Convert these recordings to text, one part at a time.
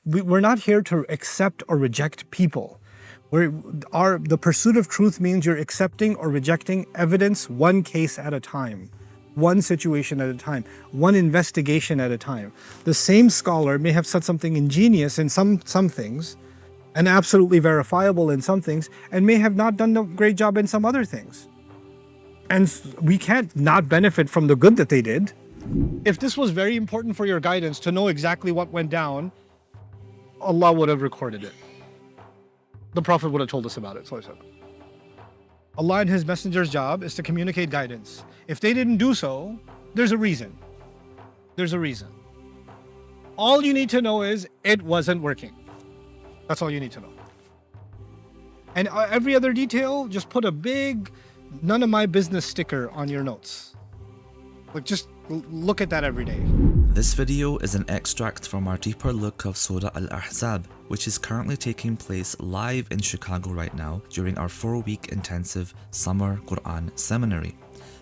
we're not here to accept or reject people. The pursuit of truth means you're accepting or rejecting evidence one case at a time, one situation at a time, one investigation at a time. The same scholar may have said something ingenious in some things and absolutely verifiable in some things, and may have not done a great job in some other things. And we can't not benefit from the good that they did. If this was very important for your guidance to know exactly what went down, Allah would have recorded it. The Prophet would have told us about it. Allah and His Messenger's job is to communicate guidance. If they didn't do so, there's a reason. There's a reason. All you need to know is it wasn't working. That's all you need to know. And every other detail, just put a big none of my business sticker on your notes. Like, just look at that every day. This video is an extract from our deeper look of Surah Al-Ahzab, which is currently taking place live in Chicago right now during our 4-week intensive summer Quran seminary.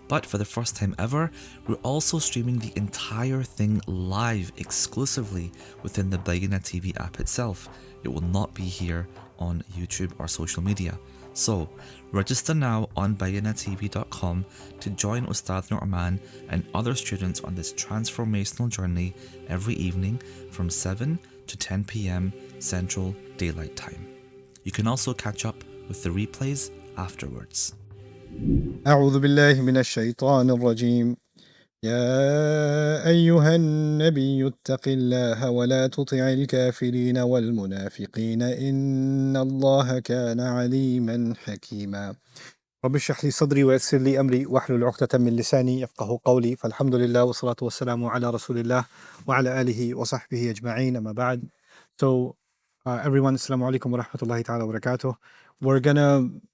But for the first time ever, we're also streaming the entire thing live exclusively within the Bayyinah TV app itself. It will not be here on YouTube or social media. So, register now on bayyinahtv.com to join Ustad Nouman and other students on this transformational journey every evening from 7 to 10 p.m. Central Daylight Time. You can also catch up with the replays afterwards. أعوذ بالله من الشيطان الرجيم. يا أيها النبي اتق الله ولا تطع الكافرين والمنافقين إن الله كان عليما حكيما. رب اشرح لي صدري ويسر لي أمري واحلل عقدة من لساني يفقهوا قولي فالحمد لله والصلاة والسلام على رسول الله وعلى آله وصحبه أجمعين أما بعد. So everyone, assalamu alaikum wa rahmatullahi ta'ala wa barakatuh.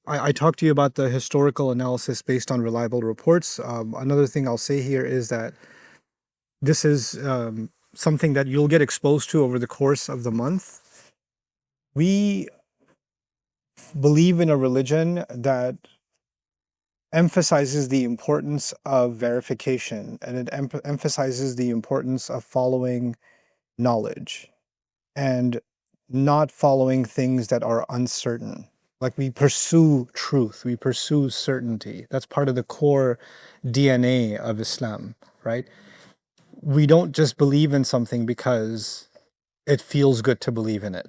I talked to you about the historical analysis based on reliable reports. Another thing I'll say here is that this is something that you'll get exposed to over the course of the month. We believe in a religion that emphasizes the importance of verification, and it emphasizes the importance of following knowledge and not following things that are uncertain. Like, we pursue truth, we pursue certainty. That's part of the core DNA of Islam, right? We don't just believe in something because it feels good to believe in it.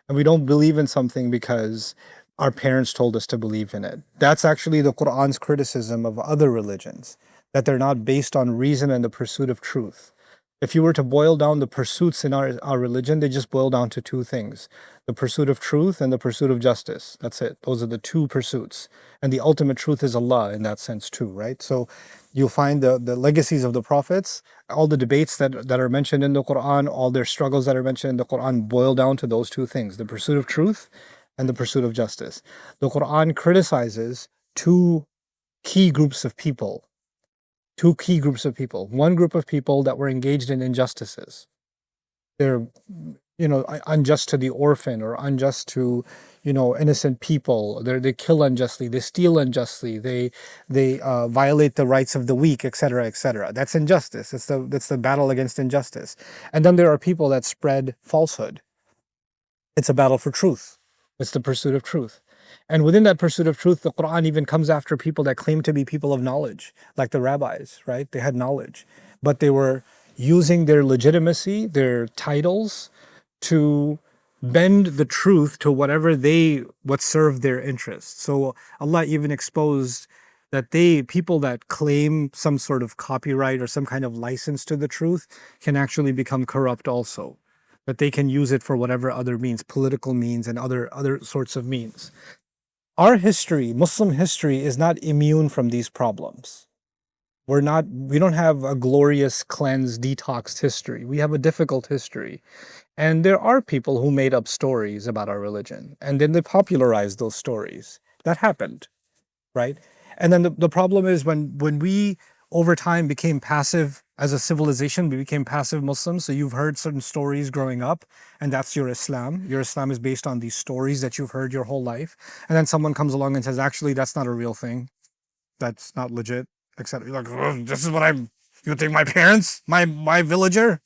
And we don't believe in something because our parents told us to believe in it. That's actually the Quran's criticism of other religions, that they're not based on reason and the pursuit of truth. If you were to boil down the pursuits in our religion, they just boil down to two things: the pursuit of truth and the pursuit of justice. That's it. Those are the two pursuits. And the ultimate truth is Allah in that sense too, right? So you'll find the legacies of the prophets, all the debates that are mentioned in the Quran, all their struggles that are mentioned in the Quran boil down to those two things: the pursuit of truth and the pursuit of justice. The Quran criticizes two key groups of people. One group of people that were engaged in injustices. They're, unjust to the orphan, or unjust to, innocent people. They kill unjustly, they steal unjustly, they violate the rights of the weak, etc., etc. That's injustice. That's the battle against injustice. And then there are people that spread falsehood. It's a battle for truth. It's the pursuit of truth. And within that pursuit of truth, the Quran even comes after people that claim to be people of knowledge, like the rabbis, right? They had knowledge, but they were using their legitimacy, their titles, to bend the truth to what served their interests. So Allah even exposed that people that claim some sort of copyright or some kind of license to the truth can actually become corrupt also. That they can use it for whatever other means, political means and other sorts of means. Our history, Muslim history, is not immune from these problems. We don't have a glorious, cleansed, detoxed history. We have a difficult history. And there are people who made up stories about our religion, and then they popularized those stories. That happened, right? And then the problem is when we over time became passive as a civilization, we became passive Muslims. So you've heard certain stories growing up, and that's your Islam. Your Islam is based on these stories that you've heard your whole life. And then someone comes along and says, actually, that's not a real thing. That's not legit, etc. You're like, oh, this is what you think my parents, my villager,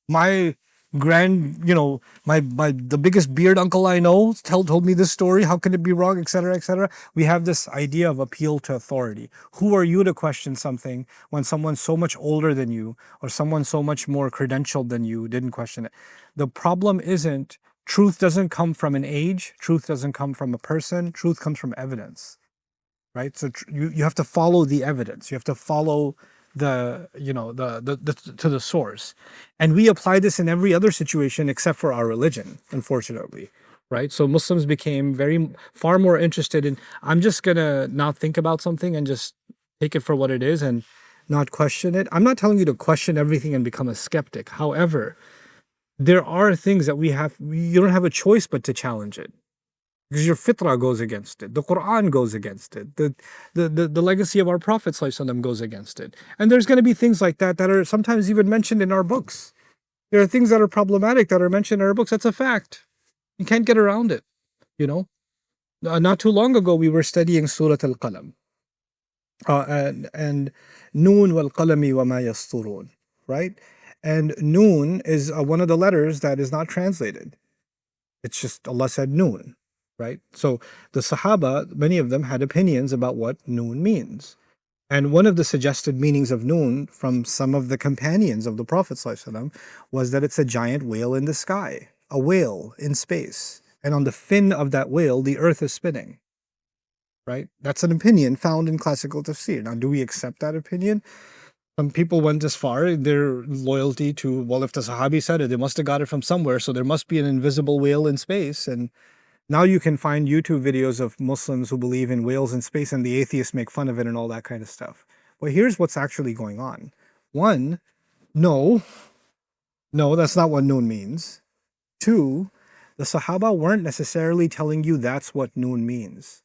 my the biggest beard uncle I know told me this story. How can it be wrong, etc., etc. We have this idea of appeal to authority. Who are you to question something when someone so much older than you or someone so much more credentialed than you didn't question it? The problem isn't truth doesn't come from an age, truth doesn't come from a person, truth comes from evidence, right? So you have to follow the evidence. You have to follow the to the source, and we apply this in every other situation except for our religion, unfortunately, right? So Muslims became far more interested in, I'm just gonna not think about something and just take it for what it is and not question it. I'm not telling you to question everything and become a skeptic. However, there are things that you don't have a choice but to challenge it, because your fitrah goes against it. The Quran goes against it. The legacy of our Prophet ﷺ goes against it. And there's going to be things like that that are sometimes even mentioned in our books. There are things that are problematic that are mentioned in our books. That's a fact. You can't get around it, you know. Not too long ago, we were studying Surah Al-Qalam. And Noon wal qalami wa ma yasturun, right? And Noon is one of the letters that is not translated. It's just Allah said Noon, right? So the Sahaba, many of them had opinions about what Noon means. And one of the suggested meanings of Noon from some of the companions of the Prophet ﷺ was that it's a giant whale in the sky, a whale in space. And on the fin of that whale, the earth is spinning, right? That's an opinion found in classical tafsir. Now, do we accept that opinion? Some people went as far in their loyalty to, well, if the Sahabi said it, they must have got it from somewhere, so there must be an invisible whale in space. And now you can find YouTube videos of Muslims who believe in whales in space, and the atheists make fun of it and all that kind of stuff. But here's what's actually going on. One, no, that's not what Noon means. Two, the Sahaba weren't necessarily telling you that's what Noon means.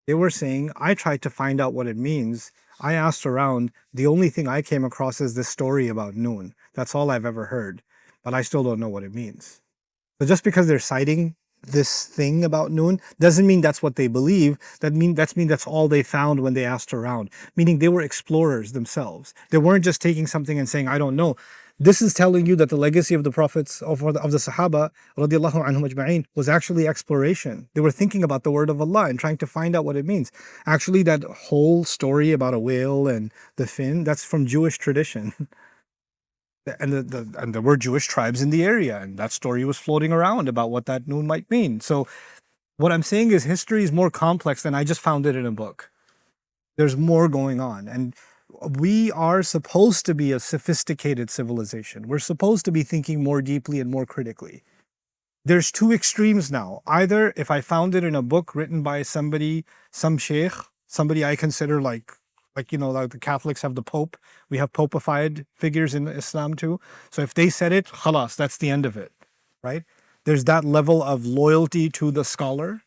They were saying, I tried to find out what it means. I asked around. The only thing I came across is this story about Noon. That's all I've ever heard. But I still don't know what it means. So just because they're citing this thing about Noon doesn't mean that's what they believe. That's all they found when they asked around. Meaning they were explorers themselves. They weren't just taking something and saying, I don't know. This is telling you that the legacy of the prophets, of the Sahaba radiallahu anhum ajma'in, was actually exploration. They were thinking about the word of Allah and trying to find out what it means. Actually, that whole story about a whale and the fin, that's from Jewish tradition. And there were Jewish tribes in the area, and that story was floating around about what that Noon might mean. So what I'm saying is history is more complex than I just found it in a book. There's more going on. And we are supposed to be a sophisticated civilization. We're supposed to be thinking more deeply and more critically. There's two extremes now. Either if I found it in a book written by somebody, some sheikh, somebody I consider like the Catholics have the Pope. We have popified figures in Islam too. So if they said it, khalas, that's the end of it, right? There's that level of loyalty to the scholar.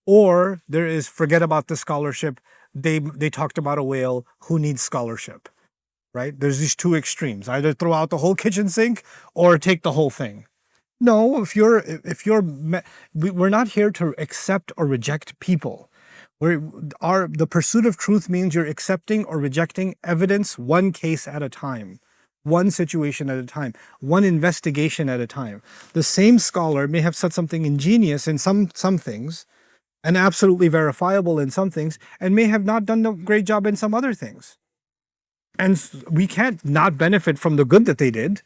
Or there is, forget about the scholarship. They talked about a whale. Who needs scholarship, right? There's these two extremes. Either throw out the whole kitchen sink or take the whole thing. No, we're not here to accept or reject people. The pursuit of truth means you're accepting or rejecting evidence one case at a time, one situation at a time, one investigation at a time. The same scholar may have said something ingenious in some things, and absolutely verifiable in some things, and may have not done a great job in some other things. And we can't not benefit from the good that they did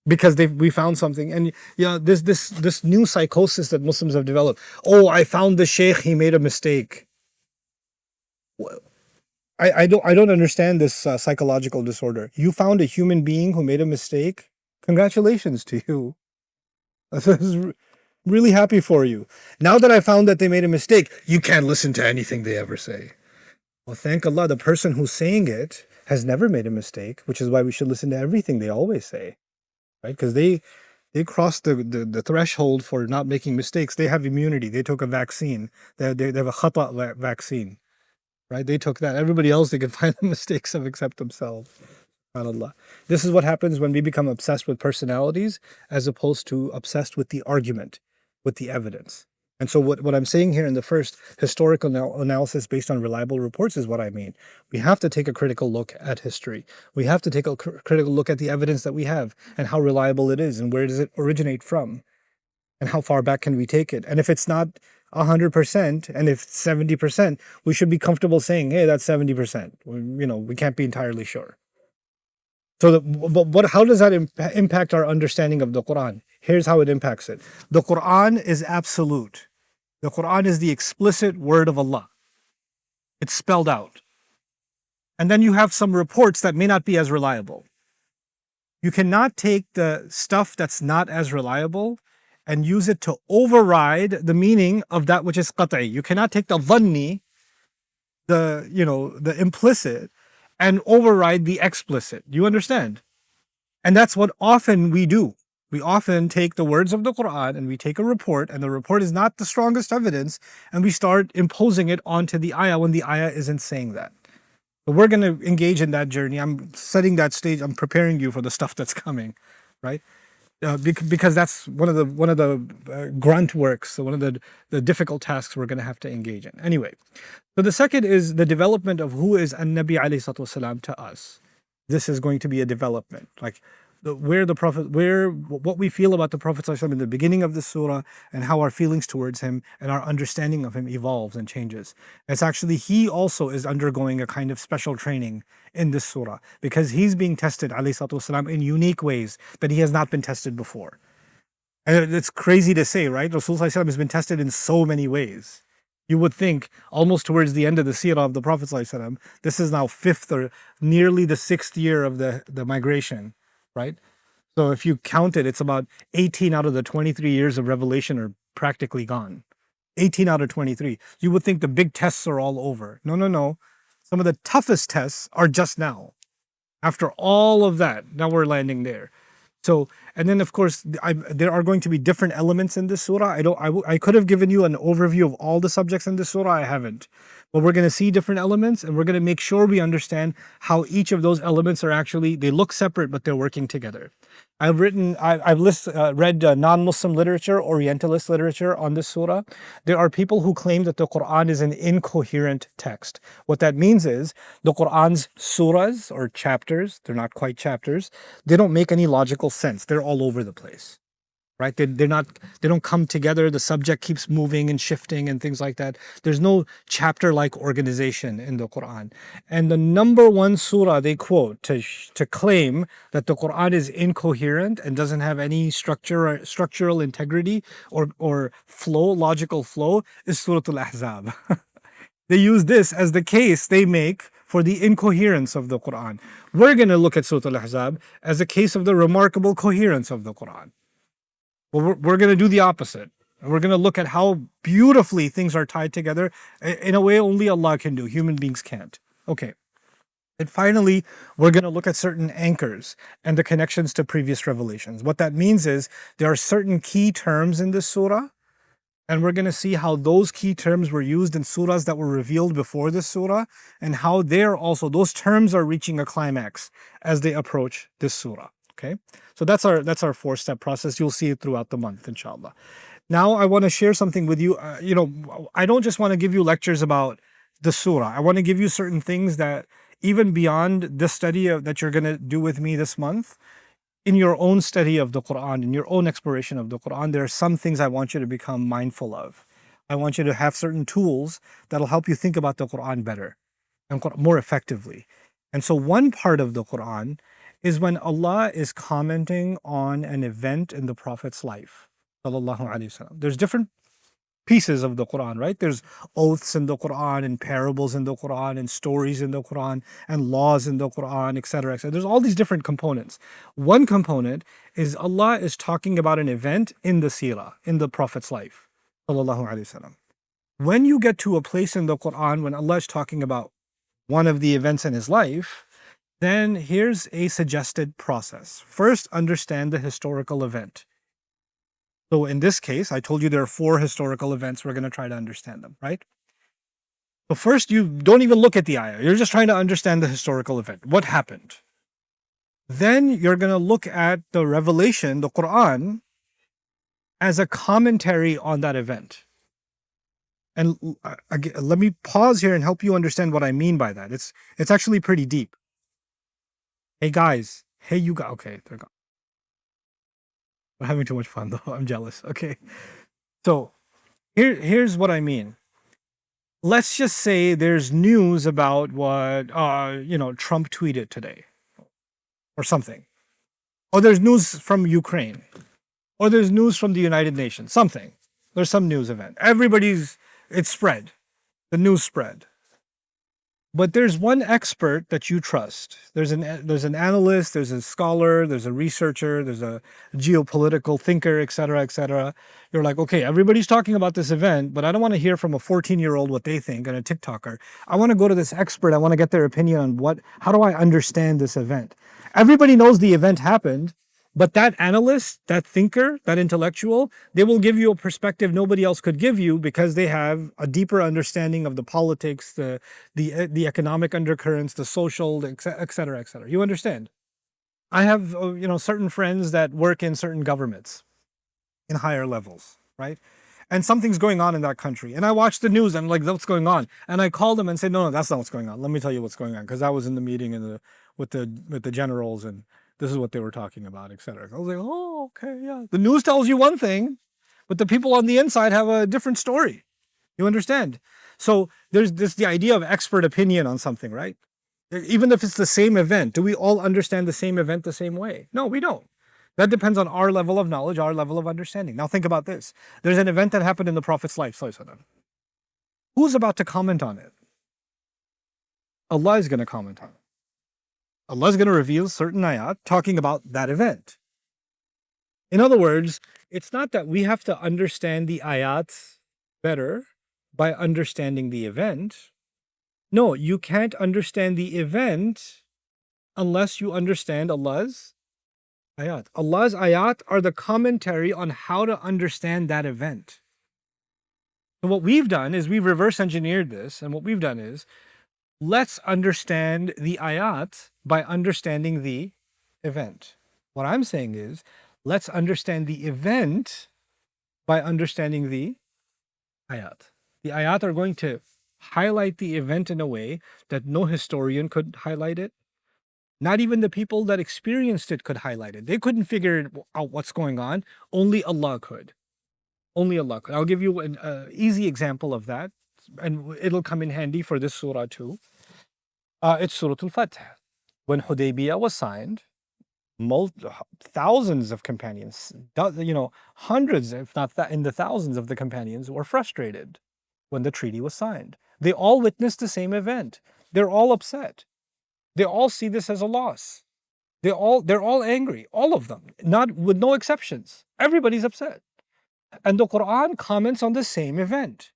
because we found something. And this new psychosis that Muslims have developed. Oh, I found the sheikh, he made a mistake. I don't understand this psychological disorder. You found a human being who made a mistake? Congratulations to you. Really happy for you. Now that I found that they made a mistake, you can't listen to anything they ever say. Well, thank Allah, the person who's saying it has never made a mistake, which is why we should listen to everything they always say, right? Because they crossed the threshold for not making mistakes. They have immunity. They took a vaccine. They have a khata vaccine, right? They took that. Everybody else, they can find the mistakes of except themselves. SubhanAllah. This is what happens when we become obsessed with personalities as opposed to obsessed with the argument, with the evidence. And so what I'm saying here in the first historical analysis based on reliable reports is what I mean. We have to take a critical look at history. We have to take a critical look at the evidence that we have and how reliable it is and where does it originate from and how far back can we take it. And if it's not 100% and if 70%, we should be comfortable saying, hey, that's 70%. We can't be entirely sure. So, how does that impact our understanding of the Quran? Here's how it impacts it. The Quran is absolute. The Quran is the explicit word of Allah. It's spelled out. And then you have some reports that may not be as reliable. You cannot take the stuff that's not as reliable and use it to override the meaning of that which is qat'i. You cannot take the dhanni, the implicit, and override the explicit. You understand? And that's what often we do. We often take the words of the Quran and we take a report, and the report is not the strongest evidence, and we start imposing it onto the ayah when the ayah isn't saying that. But we're going to engage in that journey. I'm setting that stage. I'm preparing you for the stuff that's coming, right? Because that's one of the grunt works, so one of the difficult tasks we're going to have to engage in. Anyway, so the second is the development of who is An-Nabi alayhi salatu wasalam to us. This is going to be a development, like what we feel about the Prophet sallallahu alaihi wasallam in the beginning of the surah, and how our feelings towards him and our understanding of him evolves and changes. It's actually, he also is undergoing a kind of special training in this surah because he's being tested alayhi salatu wasalam in unique ways that he has not been tested before. And it's crazy to say, right? Rasul sallallahu alaihi wasallam has been tested in so many ways. You would think almost towards the end of the seerah of the Prophet sallallahu alaihi wasallam, this is now fifth or nearly the sixth year of the migration, right? So if you count it, it's about 18 out of the 23 years of revelation are practically gone. 18 out of 23. You would think the big tests are all over. No. Some of the toughest tests are just now. After all of that, now we're landing there. So, and then of course, there are going to be different elements in this surah. I could have given you an overview of all the subjects in this surah. I haven't. But we're going to see different elements, and we're going to make sure we understand how each of those elements are actually, they look separate, but they're working together. I've read non-Muslim literature, Orientalist literature on this surah. There are people who claim that the Quran is an incoherent text. What that means is the Quran's surahs or chapters, they're not quite chapters, they don't make any logical sense. They're all over the place. Right? They don't come together. The subject keeps moving and shifting and things like that. There's no chapter-like organization in the Quran. And the number one surah they quote to claim that the Quran is incoherent and doesn't have any structural integrity or flow, logical flow, is Surah Al-Ahzab. They use this as the case they make for the incoherence of the Quran. We're going to look at Surah Al-Ahzab as a case of the remarkable coherence of the Quran. Well, we're going to do the opposite. And we're going to look at how beautifully things are tied together in a way only Allah can do. Human beings can't. Okay. And finally, we're going to look at certain anchors and the connections to previous revelations. What that means is there are certain key terms in this surah, and we're going to see how those key terms were used in surahs that were revealed before this surah, and how those terms are reaching a climax as they approach this surah. Okay, so that's our 4-step process. You'll see it throughout the month, inshallah. Now I want to share something with you. I don't just want to give you lectures about the surah. I want to give you certain things that even beyond the study that you're going to do with me this month, in your own study of the Quran, in your own exploration of the Quran, there are some things I want you to become mindful of. I want you to have certain tools that'll help you think about the Quran better and more effectively. And so one part of the Quran is when Allah is commenting on an event in the Prophet's life. There's different pieces of the Quran, right? There's oaths in the Quran, and parables in the Quran, and stories in the Quran, and laws in the Quran, etc., etc. There's all these different components. One component is Allah is talking about an event in the seerah, in the Prophet's life. When you get to a place in the Quran when Allah is talking about one of the events in his life, then here's a suggested process. First, understand the historical event. So in this case, I told you there are 4 historical events. We're going to try to understand them, right? So first, you don't even look at the ayah. You're just trying to understand the historical event. What happened? Then you're going to look at the revelation, the Quran, as a commentary on that event. And let me pause here and help you understand what I mean by that. It's actually pretty deep. Hey guys, hey you guys. Okay, they're gone. We're having too much fun though. I'm jealous. Okay, so here's what I mean. Let's just say there's news about what Trump tweeted today, or something, or there's news from Ukraine, or there's news from the United Nations. Something. There's some news event. It's spread. The news spread. But there's one expert that you trust. There's an analyst, there's a scholar, there's a researcher, there's a geopolitical thinker, etc., etc. You're like, okay, everybody's talking about this event, but I don't want to hear from a 14-year-old what they think and a TikToker. I want to go to this expert. I want to get their opinion on how do I understand this event? Everybody knows the event happened, but that analyst, that thinker, that intellectual, they will give you a perspective nobody else could give you because they have a deeper understanding of the politics, the economic undercurrents, the social, et cetera, et cetera. You understand? I have certain friends that work in certain governments in higher levels, right? And something's going on in that country. And I watch the news and I'm like, what's going on? And I call them and say, no, that's not what's going on. Let me tell you what's going on. Because I was in the meeting with the generals and this is what they were talking about, etc. I was like, oh, okay, yeah. The news tells you one thing, but the people on the inside have a different story. You understand? So there's the idea of expert opinion on something, right? Even if it's the same event, do we all understand the same event the same way? No, we don't. That depends on our level of knowledge, our level of understanding. Now think about this. There's an event that happened in the Prophet's life. Who's about to comment on it? Allah is going to comment on it. Allah is going to reveal certain ayat talking about that event. In other words, it's not that we have to understand the ayat better by understanding the event. No, you can't understand the event unless you understand Allah's ayat. Allah's ayat are the commentary on how to understand that event. So what we've done is we've reverse engineered this, and what we've done is let's understand the ayat by understanding the event. What I'm saying is, let's understand the event by understanding the ayat. The ayat are going to highlight the event in a way that no historian could highlight it. Not even the people that experienced it could highlight it. They couldn't figure out what's going on. Only Allah could. Only Allah could. I'll give you an easy example of that, and it'll come in handy for this surah too. It's Surah Al-Fath. When Hudaybiyah was signed, thousands of companions, hundreds, if not in the thousands of the companions were frustrated when the treaty was signed. They all witnessed the same event. They're all upset. They all see this as a loss. They're all angry, all of them, not with no exceptions. Everybody's upset. And the Quran comments on the same event.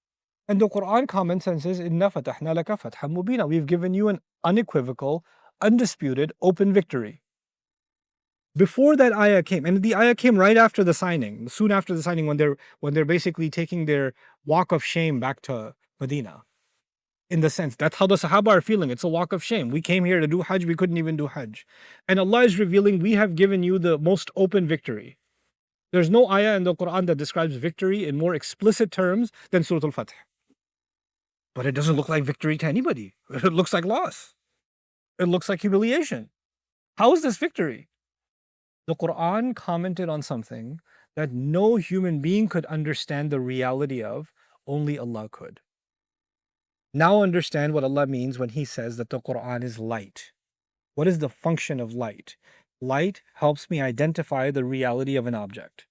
And the Quran comments and says, Inna fatahna laka fathan mubina. We've given you an unequivocal, undisputed, open victory. Before that ayah came, and the ayah came right after the signing, soon after the signing, when they're basically taking their walk of shame back to Medina. In the sense, that's how the Sahaba are feeling. It's a walk of shame. We came here to do Hajj, we couldn't even do Hajj. And Allah is revealing, we have given you the most open victory. There's no ayah in the Quran that describes victory in more explicit terms than Surah Al-Fath. But it doesn't look like victory to anybody. It looks like loss. It looks like humiliation. How is this victory? The Quran commented on something that no human being could understand the reality of, only Allah could. Now understand what Allah means when He says that the Quran is light. What is the function of light? Light helps me identify the reality of an object.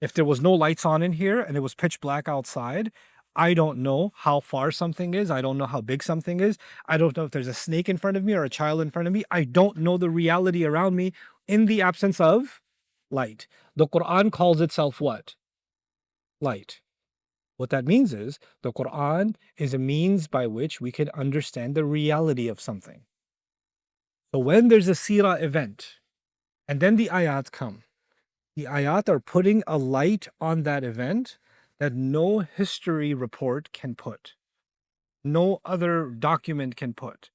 If there was no lights on in here and it was pitch black outside, I don't know how far something is. I don't know how big something is. I don't know if there's a snake in front of me or a child in front of me. I don't know the reality around me in the absence of light. The Quran calls itself what? Light. What that means is the Quran is a means by which we can understand the reality of something. So when there's a seerah event and then the ayat come, the ayat are putting a light on that event that no history report can put. No other document can put.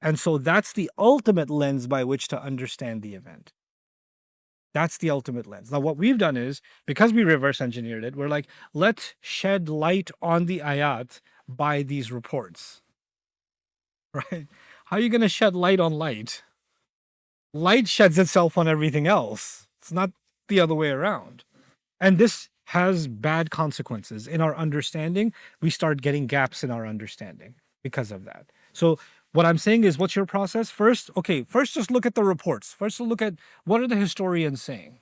And so that's the ultimate lens by which to understand the event. That's the ultimate lens. Now, what we've done is, because we reverse engineered it, we're like, let's shed light on the ayat by these reports, right? How are you going to shed light on light? Light sheds itself on everything else. It's not the other way around. And this has bad consequences in our understanding. We start getting gaps in our understanding because of that. So what I'm saying is, what's your process? First, just look at the reports. First, look at what are the historians saying.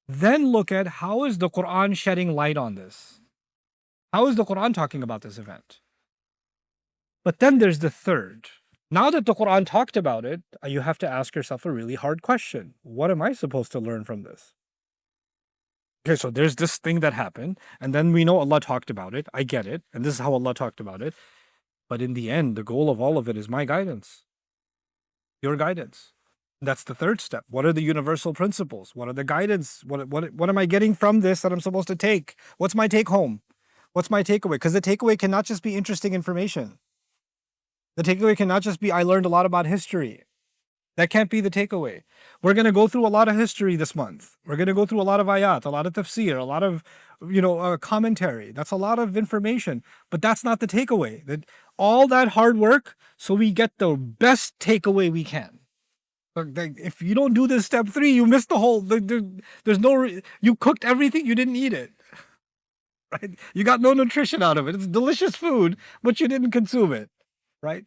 Then look at how is the Quran shedding light on this? How is the Quran talking about this event? But then there's the third. Now that the Quran talked about it, you have to ask yourself a really hard question. What am I supposed to learn from this? Okay, so there's this thing that happened, and then we know Allah talked about it. I get it, and this is how Allah talked about it. But in the end, the goal of all of it is my guidance, your guidance. That's the third step. What are the universal principles? What are the guidance? What am I getting from this that I'm supposed to take? What's my take home? What's my takeaway? Because the takeaway cannot just be interesting information. The takeaway cannot just be, I learned a lot about history. That can't be the takeaway. We're going to go through a lot of history this month. We're going to go through a lot of ayat, a lot of tafsir, a lot of commentary. That's a lot of information. But that's not the takeaway. That all that hard work so we get the best takeaway we can. If you don't do this step 3, you miss the whole. There's no. You cooked everything. You didn't eat it. Right? You got no nutrition out of it. It's delicious food, but you didn't consume it. Right?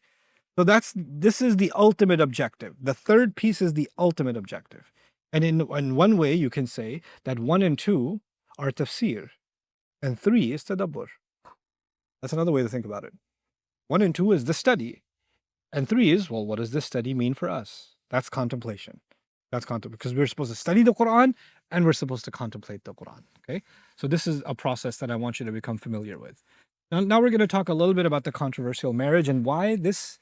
So this is the ultimate objective. The third piece is the ultimate objective. And in one way, you can say that 1 and 2 are tafsir, and 3 is tadabbur. That's another way to think about it. 1 and 2 is the study, and 3 is, well, what does this study mean for us? That's contemplation. That's because we're supposed to study the Quran and we're supposed to contemplate the Quran. Okay, so this is a process that I want you to become familiar with. Now we're going to talk a little bit about the controversial marriage and why this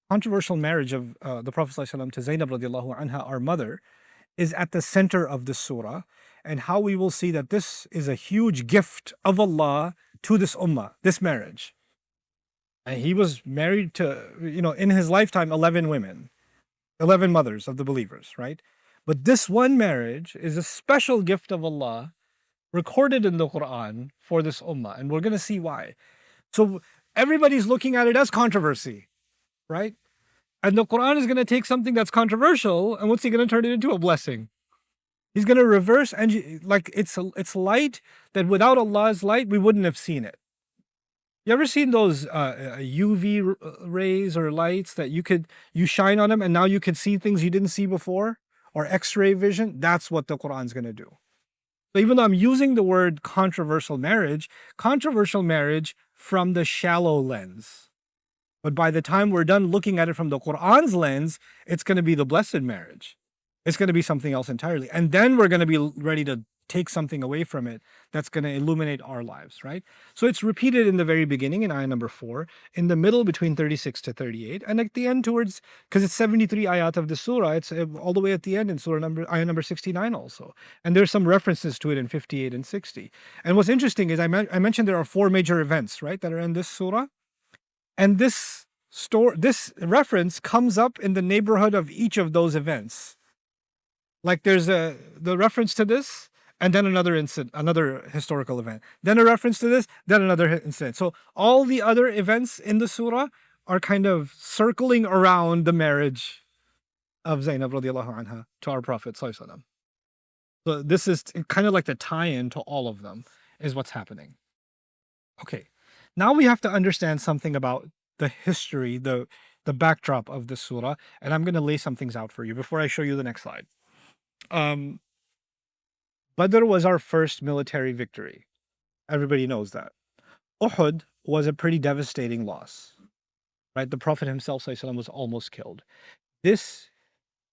controversial marriage of the Prophet ﷺ to Zainab radiallahu anha, our mother, is at the center of this surah, and how we will see that this is a huge gift of Allah to this ummah, this marriage. And he was married to, in his lifetime, 11 women, 11 mothers of the believers, right? But this one marriage is a special gift of Allah recorded in the Quran for this ummah, and we're going to see why. So everybody's looking at it as controversy, right? And the Quran is going to take something that's controversial, and what's he going to turn it into? A blessing. He's going to reverse, and like it's light that without Allah's light, we wouldn't have seen it. You ever seen those UV rays or lights that you shine on them, and now you can see things you didn't see before? Or X-ray vision? That's what the Quran's going to do. So even though I'm using the word controversial marriage from the shallow lens. But by the time we're done looking at it from the Quran's lens, it's going to be the blessed marriage. It's going to be something else entirely. And then we're going to be ready to take something away from it that's going to illuminate our lives, right? So it's repeated in the very beginning in ayah number 4, in the middle between 36 to 38, and at the end towards, because it's 73 ayat of the surah, it's all the way at the end in ayah number 69 also. And there's some references to it in 58 and 60. And what's interesting is I mentioned there are 4 major events, right, that are in this surah. And this reference comes up in the neighborhood of each of those events. Like there's the reference to this, and then another historical event. Then a reference to this, then another incident. So all the other events in the surah are kind of circling around the marriage of Zainab radiallahu anha to our Prophet sallallahu alaihi wasallam. So this is kind of like the tie-in to all of them is what's happening. Okay, now we have to understand something about the history, the backdrop of the surah, and I'm going to lay some things out for you before I show you the next slide. Badr was our first military victory. Everybody knows that. Uhud was a pretty devastating loss, right? The Prophet himself sallallahu alaihi wasallam was almost killed. This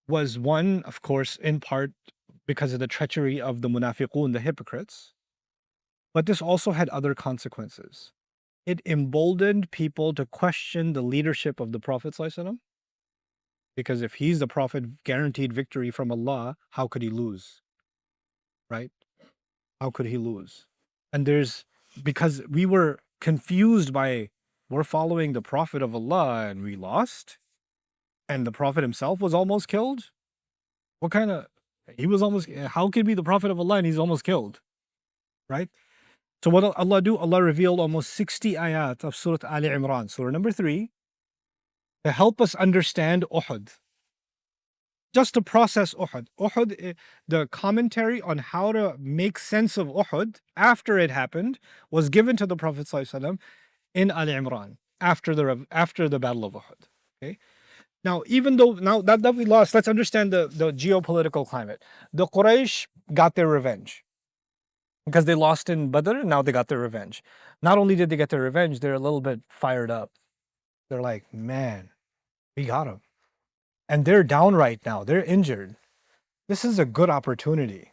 was one, of course, in part because of the treachery of the munafiqun, the hypocrites. But this also had other consequences. It emboldened people to question the leadership of the Prophet sallallahu alaihi wasallam. Because if he's the Prophet guaranteed victory from Allah, how could he lose? Right? How could he lose? And because we were confused by, we're following the Prophet of Allah and we lost, and the Prophet himself was almost killed. What kind of He was almost, how could he be the Prophet of Allah and he's almost killed, right? So what Allah do? Allah revealed almost 60 ayat of Surah Ali Imran, Surah number 3, to help us understand Uhud. Just to process Uhud. Uhud, the commentary on how to make sense of Uhud after it happened was given to the Prophet ﷺ in Ali Imran after the Battle of Uhud. Okay. Now, even though now that we lost, let's understand the geopolitical climate. The Quraysh got their revenge because they lost in Badr. Now they got their revenge. Not only did they get their revenge, they're a little bit fired up. They're like, man, we got them. And they're down right now. They're injured. This is a good opportunity.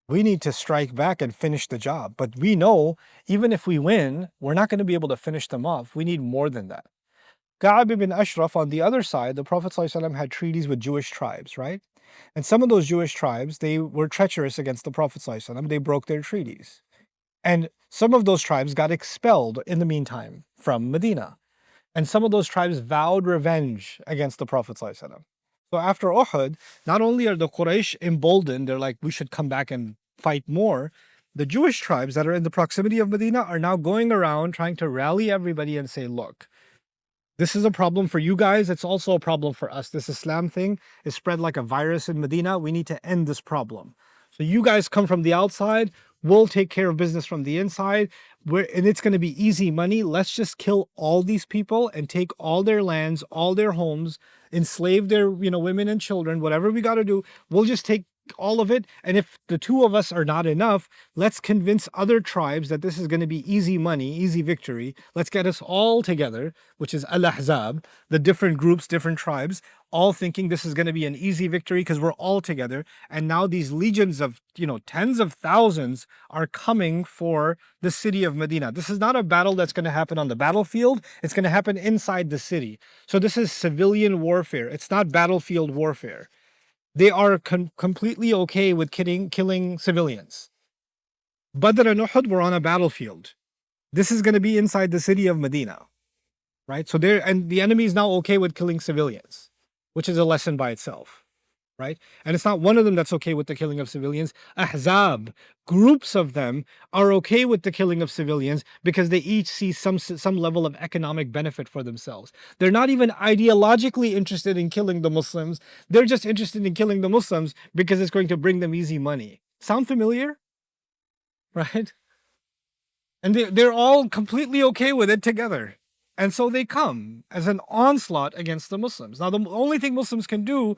We need to strike back and finish the job. But we know even if we win, we're not going to be able to finish them off. We need more than that. Ka'ab ibn Ashraf, on the other side, the Prophet ﷺ had treaties with Jewish tribes, right? And some of those Jewish tribes, they were treacherous against the Prophet ﷺ. They broke their treaties. And some of those tribes got expelled in the meantime from Medina. And some of those tribes vowed revenge against the Prophet ﷺ. So after Uhud, not only are the Quraysh emboldened, they're like, we should come back and fight more. The Jewish tribes that are in the proximity of Medina are now going around trying to rally everybody and say, look, this is a problem for you guys. It's also a problem for us. This Islam thing is spread like a virus in Medina. We need to end this problem. So you guys come from the outside. We'll take care of business from the inside. And it's going to be easy money. Let's just kill all these people and take all their lands, all their homes, enslave their women and children, whatever we got to do. We'll just take all of it. And if the two of us are not enough, let's convince other tribes that this is going to be easy money, easy victory. Let's get us all together, which is Al-Ahzab, the different groups, different tribes, all thinking this is going to be an easy victory because we're all together. And now these legions of, tens of thousands are coming for the city of Medina. This is not a battle that's going to happen on the battlefield. It's going to happen inside the city. So this is civilian warfare. It's not battlefield warfare. They are completely okay with killing civilians. Badr and Uhud were on a battlefield. This is going to be inside the city of Medina, right? So and the enemy is now okay with killing civilians, which is a lesson by itself, right? And it's not one of them that's okay with the killing of civilians. Ahzab, groups of them are okay with the killing of civilians because they each see some level of economic benefit for themselves. They're not even ideologically interested in killing the Muslims. They're just interested in killing the Muslims because it's going to bring them easy money. Sound familiar? Right? And they're all completely okay with it together. And so they come as an onslaught against the Muslims. Now, the only thing Muslims can do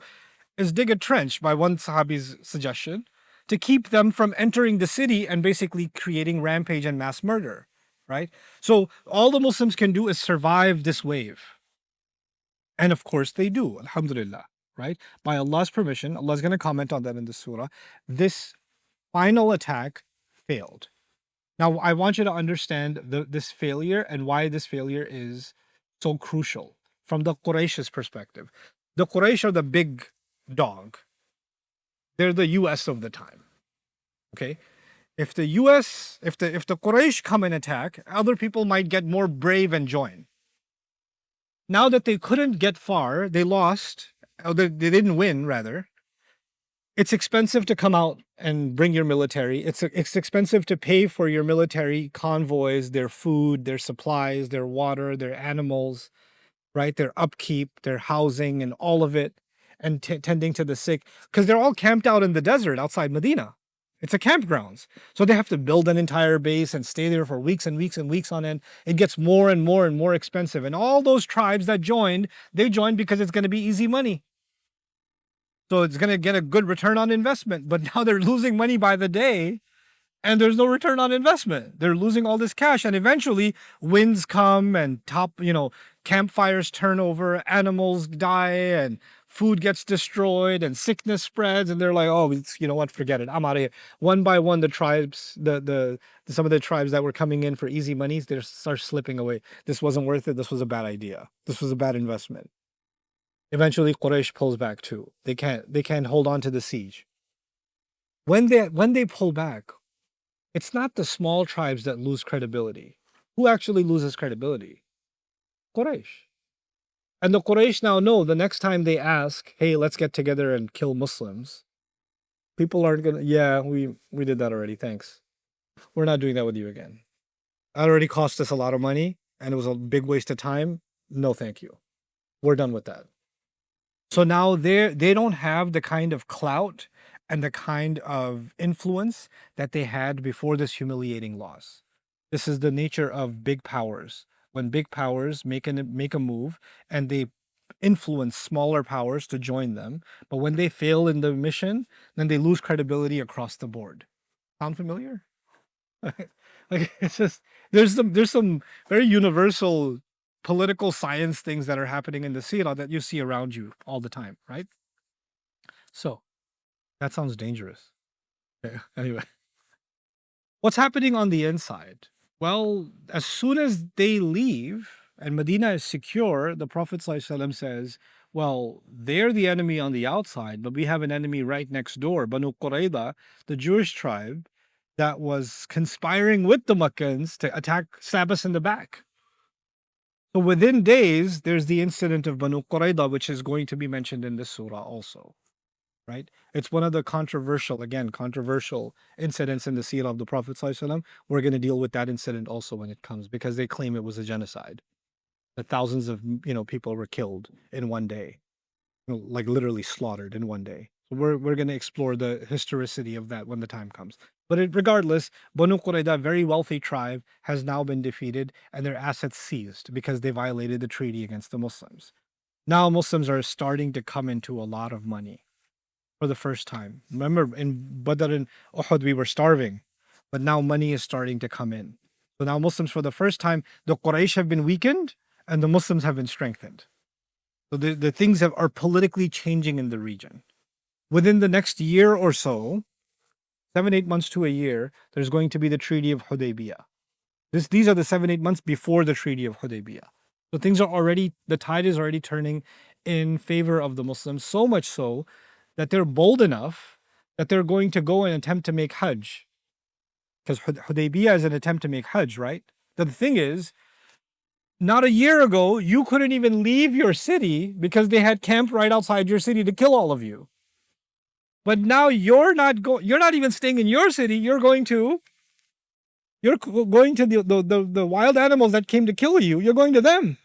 is dig a trench, by one Sahabi's suggestion, to keep them from entering the city and basically creating rampage and mass murder, right? So all the Muslims can do is survive this wave. And of course they do, alhamdulillah, right? By Allah's permission, Allah's going to comment on that in the surah. This final attack failed. Now, I want you to understand this failure and why this failure is so crucial from the Quraysh's perspective. The Quraysh are the big dog. They're the US of the time. Okay? If the US, if the Quraysh come and attack, other people might get more brave and join. Now that they couldn't get far, they lost, or they didn't win, rather. It's expensive to come out and bring your military. It's expensive to pay for your military convoys, their food, their supplies, their water, their animals, right? Their upkeep, their housing, and all of it, and tending to the sick, because they're all camped out in the desert outside Medina. It's a campgrounds. So they have to build an entire base and stay there for weeks and weeks and weeks on end. It gets more and more and more expensive. And all those tribes that joined, they joined because it's going to be easy money. So it's going to get a good return on investment. But now they're losing money by the day and there's no return on investment. They're losing all this cash. And eventually winds come and campfires turn over, animals die, and food gets destroyed and sickness spreads. And they're like, oh, you know what, forget it. I'm out of here. One by one, the tribes, some of the tribes that were coming in for easy monies, they start slipping away. This wasn't worth it. This was a bad idea. This was a bad investment. Eventually, Quraysh pulls back too. They can't hold on to the siege. When they pull back, it's not the small tribes that lose credibility. Who actually loses credibility? Quraysh. And the Quraysh now know the next time they ask, hey, let's get together and kill Muslims, People aren't gonna. Yeah, we did that already. Thanks. We're not doing that with you again. That already cost us a lot of money, and it was a big waste of time. No, thank you. We're done with that. So now they don't have the kind of clout and the kind of influence that they had before this humiliating loss. This is the nature of big powers. When big powers make a move and they influence smaller powers to join them, but when they fail in the mission, then they lose credibility across the board. Sound familiar? Like it's just there's some very universal political science things that are happening in the Sirah that you see around you all the time, right? So that sounds dangerous. Okay, anyway, what's happening on the inside? Well, as soon as they leave and Medina is secure, the Prophet ﷺ says, well, they're the enemy on the outside, but we have an enemy right next door, Banu Qurayza, the Jewish tribe that was conspiring with the Meccans to stab us in the back. So within days, there's the incident of Banu Qurayza, which is going to be mentioned in this surah also, right? It's one of the controversial incidents in the seerah of the Prophet ﷺ. We're going to deal with that incident also when it comes, because they claim it was a genocide. That thousands of people were killed in one day, like literally slaughtered in one day. So we're going to explore the historicity of that when the time comes. But regardless, Banu Qurayza, a very wealthy tribe, has now been defeated and their assets seized because they violated the treaty against the Muslims. Now Muslims are starting to come into a lot of money for the first time. Remember, in Badr and Uhud, we were starving, but now money is starting to come in. So now Muslims, for the first time, the Quraysh have been weakened and the Muslims have been strengthened. So the things are politically changing in the region. Within the next year or so, 7-8 months to a year, there's going to be the Treaty of Hudaybiyah. These are the 7-8 months before the Treaty of Hudaybiyah. So the tide is already turning in favor of the Muslims, so much so that they're bold enough that they're going to go and attempt to make Hajj. Because Hudaybiyah is an attempt to make Hajj, right? The thing is, not a year ago, you couldn't even leave your city because they had camped right outside your city to kill all of you. But now you're not even staying in your city. You're going to the wild animals that came to kill you. You're going to them.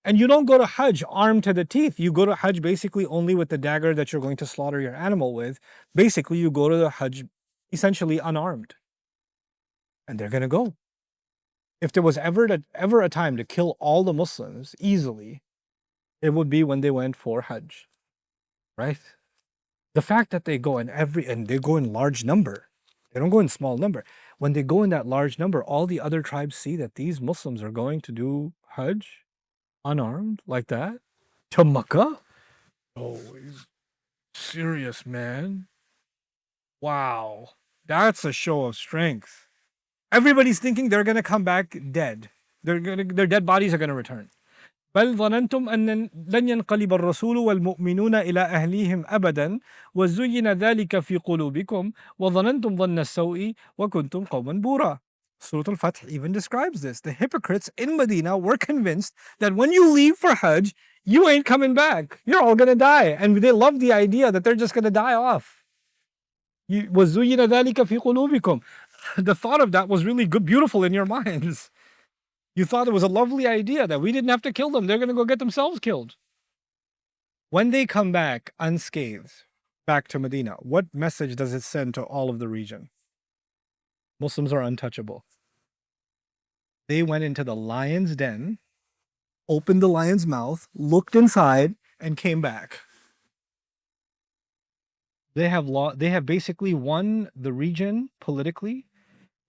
And you don't go to Hajj armed to the teeth. You go to Hajj basically only with the dagger that you're going to slaughter your animal with. Basically, you go to the Hajj essentially unarmed. And they're going to go. If there was ever a time to kill all the Muslims easily, it would be when they went for Hajj. Right? The fact that they go and they go in large number. They don't go in small number. When they go in that large number, all the other tribes see that these Muslims are going to do Hajj unarmed like that to Makkah. Oh, he's serious, man. Wow. That's a show of strength. Everybody's thinking they're going to come back dead. Their dead bodies are going to return. بل ظننتم أن لن ينقلب الرسول والمؤمنون إلى أهليهم أبدا وزين ذلك في قلوبكم وظننتم ظن السوء وكنتم قوما بورا. Surah Al-Fath even describes this. The hypocrites in Medina were convinced that when you leave for Hajj, you ain't coming back. You're all going to die. And they love the idea that they're just going to die off. وزين ذلك في قلوبكم. The thought of that was really good, beautiful in your minds. You thought it was a lovely idea that we didn't have to kill them. They're going to go get themselves killed. When they come back unscathed, back to Medina, what message does it send to all of the region? Muslims are untouchable. They went into the lion's den, opened the lion's mouth, looked inside, and came back. They have basically won the region politically,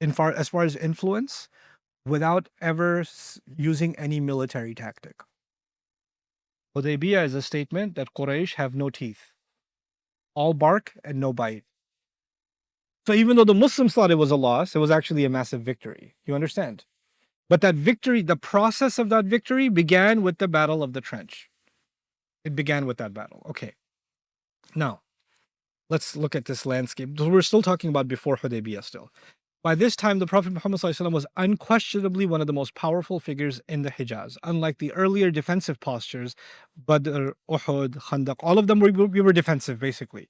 as far as influence, without ever using any military tactic. Hudaybiyah is a statement that Quraysh have no teeth. All bark and no bite. So even though the Muslims thought it was a loss, it was actually a massive victory. You understand? But that victory, the process of that victory began with the Battle of the Trench. It began with that battle. Okay. Now, let's look at this landscape. We're still talking about before Hudaybiyah still. By this time, the Prophet Muhammad ﷺ was unquestionably one of the most powerful figures in the Hijaz. Unlike the earlier defensive postures, Badr, Uhud, Khandaq, all of them we were defensive, basically.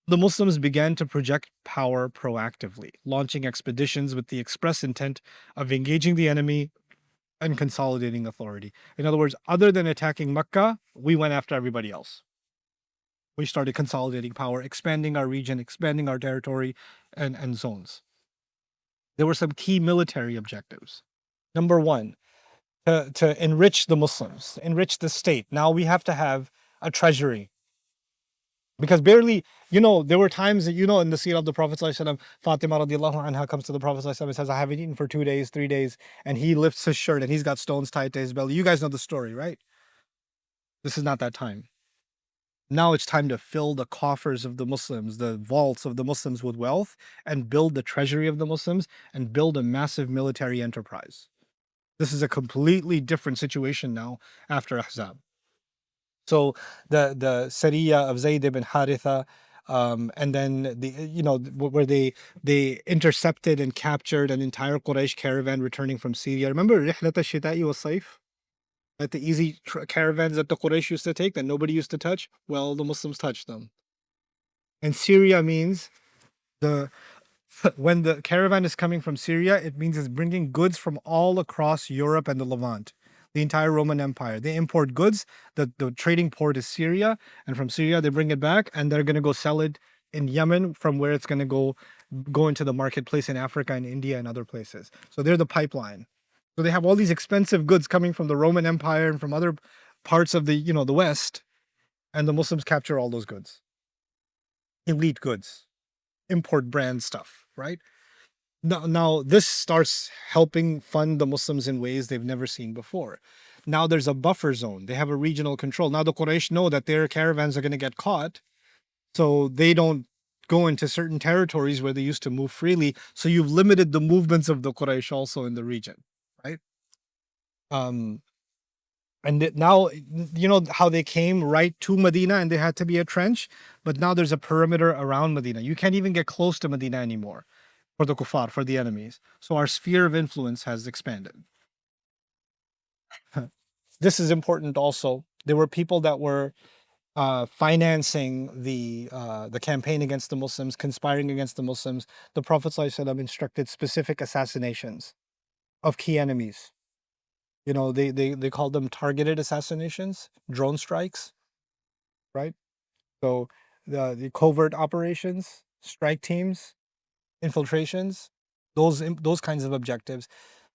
the Muslims began to project power proactively, launching expeditions with the express intent of engaging the enemy and consolidating authority. In other words, other than attacking Mecca, we went after everybody else. We started consolidating power, expanding our region, expanding our territory and zones. There were some key military objectives. Number one, to enrich the Muslims, enrich the state. Now we have to have a treasury. Because barely, there were times that, in the seerah of the Prophet ﷺ, Fatima radiallahu anha comes to the Prophet ﷺ and says, I haven't eaten for 2 days, 3 days, and he lifts his shirt and he's got stones tied to his belly. You guys know the story, right? This is not that time. Now it's time to fill the coffers of the Muslims, the vaults of the Muslims with wealth, and build the treasury of the Muslims and build a massive military enterprise. This is a completely different situation now after Ahzab. So the Sariya of Zayd ibn Haritha, and then where they intercepted and captured an entire Quraysh caravan returning from Syria. Remember Rihlat al-Shita'i wa Sayf? Like the easy caravans that the Quraysh used to take that nobody used to touch? Well, the Muslims touched them. And Syria means when the caravan is coming from Syria, it means it's bringing goods from all across Europe and the Levant, the entire Roman Empire. They import goods. The trading port is Syria, and from Syria they bring it back, and they're going to go sell it in Yemen, from where it's going to go into the marketplace in Africa and India and other places. So they're the pipeline. So they have all these expensive goods coming from the Roman Empire and from other parts of the West, and the Muslims capture all those goods. Elite goods, import brand stuff, right? Now this starts helping fund the Muslims in ways they've never seen before. Now there's a buffer zone. They have a regional control. Now the Quraysh know that their caravans are going to get caught, so they don't go into certain territories where they used to move freely. So you've limited the movements of the Quraysh also in the region, right? And now, how they came right to Medina and there had to be a trench, but now there's a perimeter around Medina. You can't even get close to Medina anymore for the kuffar, for the enemies. So our sphere of influence has expanded. This is important also. There were people that were financing the campaign against the Muslims, conspiring against the Muslims. The Prophet ﷺ instructed specific assassinations of key enemies. They called them targeted assassinations, drone strikes, right? So the covert operations, strike teams, infiltrations, those kinds of objectives.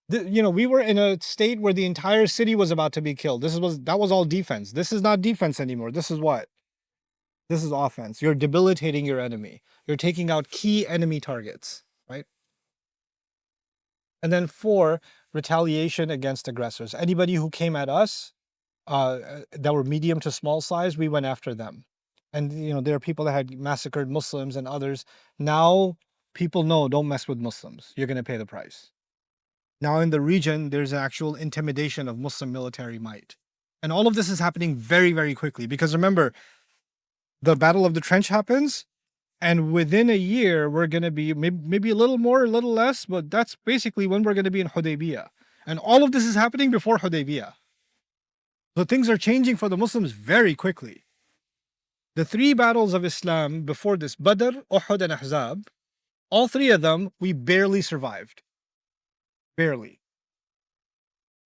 We were in a state where the entire city was about to be killed. That was all defense. This is not defense anymore. This is what? This is offense. You're debilitating your enemy. You're taking out key enemy targets, right? And then 4, retaliation against aggressors. Anybody who came at us that were medium to small size, we went after them. And there are people that had massacred Muslims and others. Now people know, don't mess with Muslims. You're going to pay the price. Now in the region, there's an actual intimidation of Muslim military might. And all of this is happening very, very quickly. Because remember, the Battle of the Trench happens, and within a year, we're going to be maybe a little more, a little less, but that's basically when we're going to be in Hudaybiyah. And all of this is happening before Hudaybiyah. So things are changing for the Muslims very quickly. The 3 battles of Islam before this, Badr, Uhud, and Ahzab, all 3 of them, we barely survived. Barely.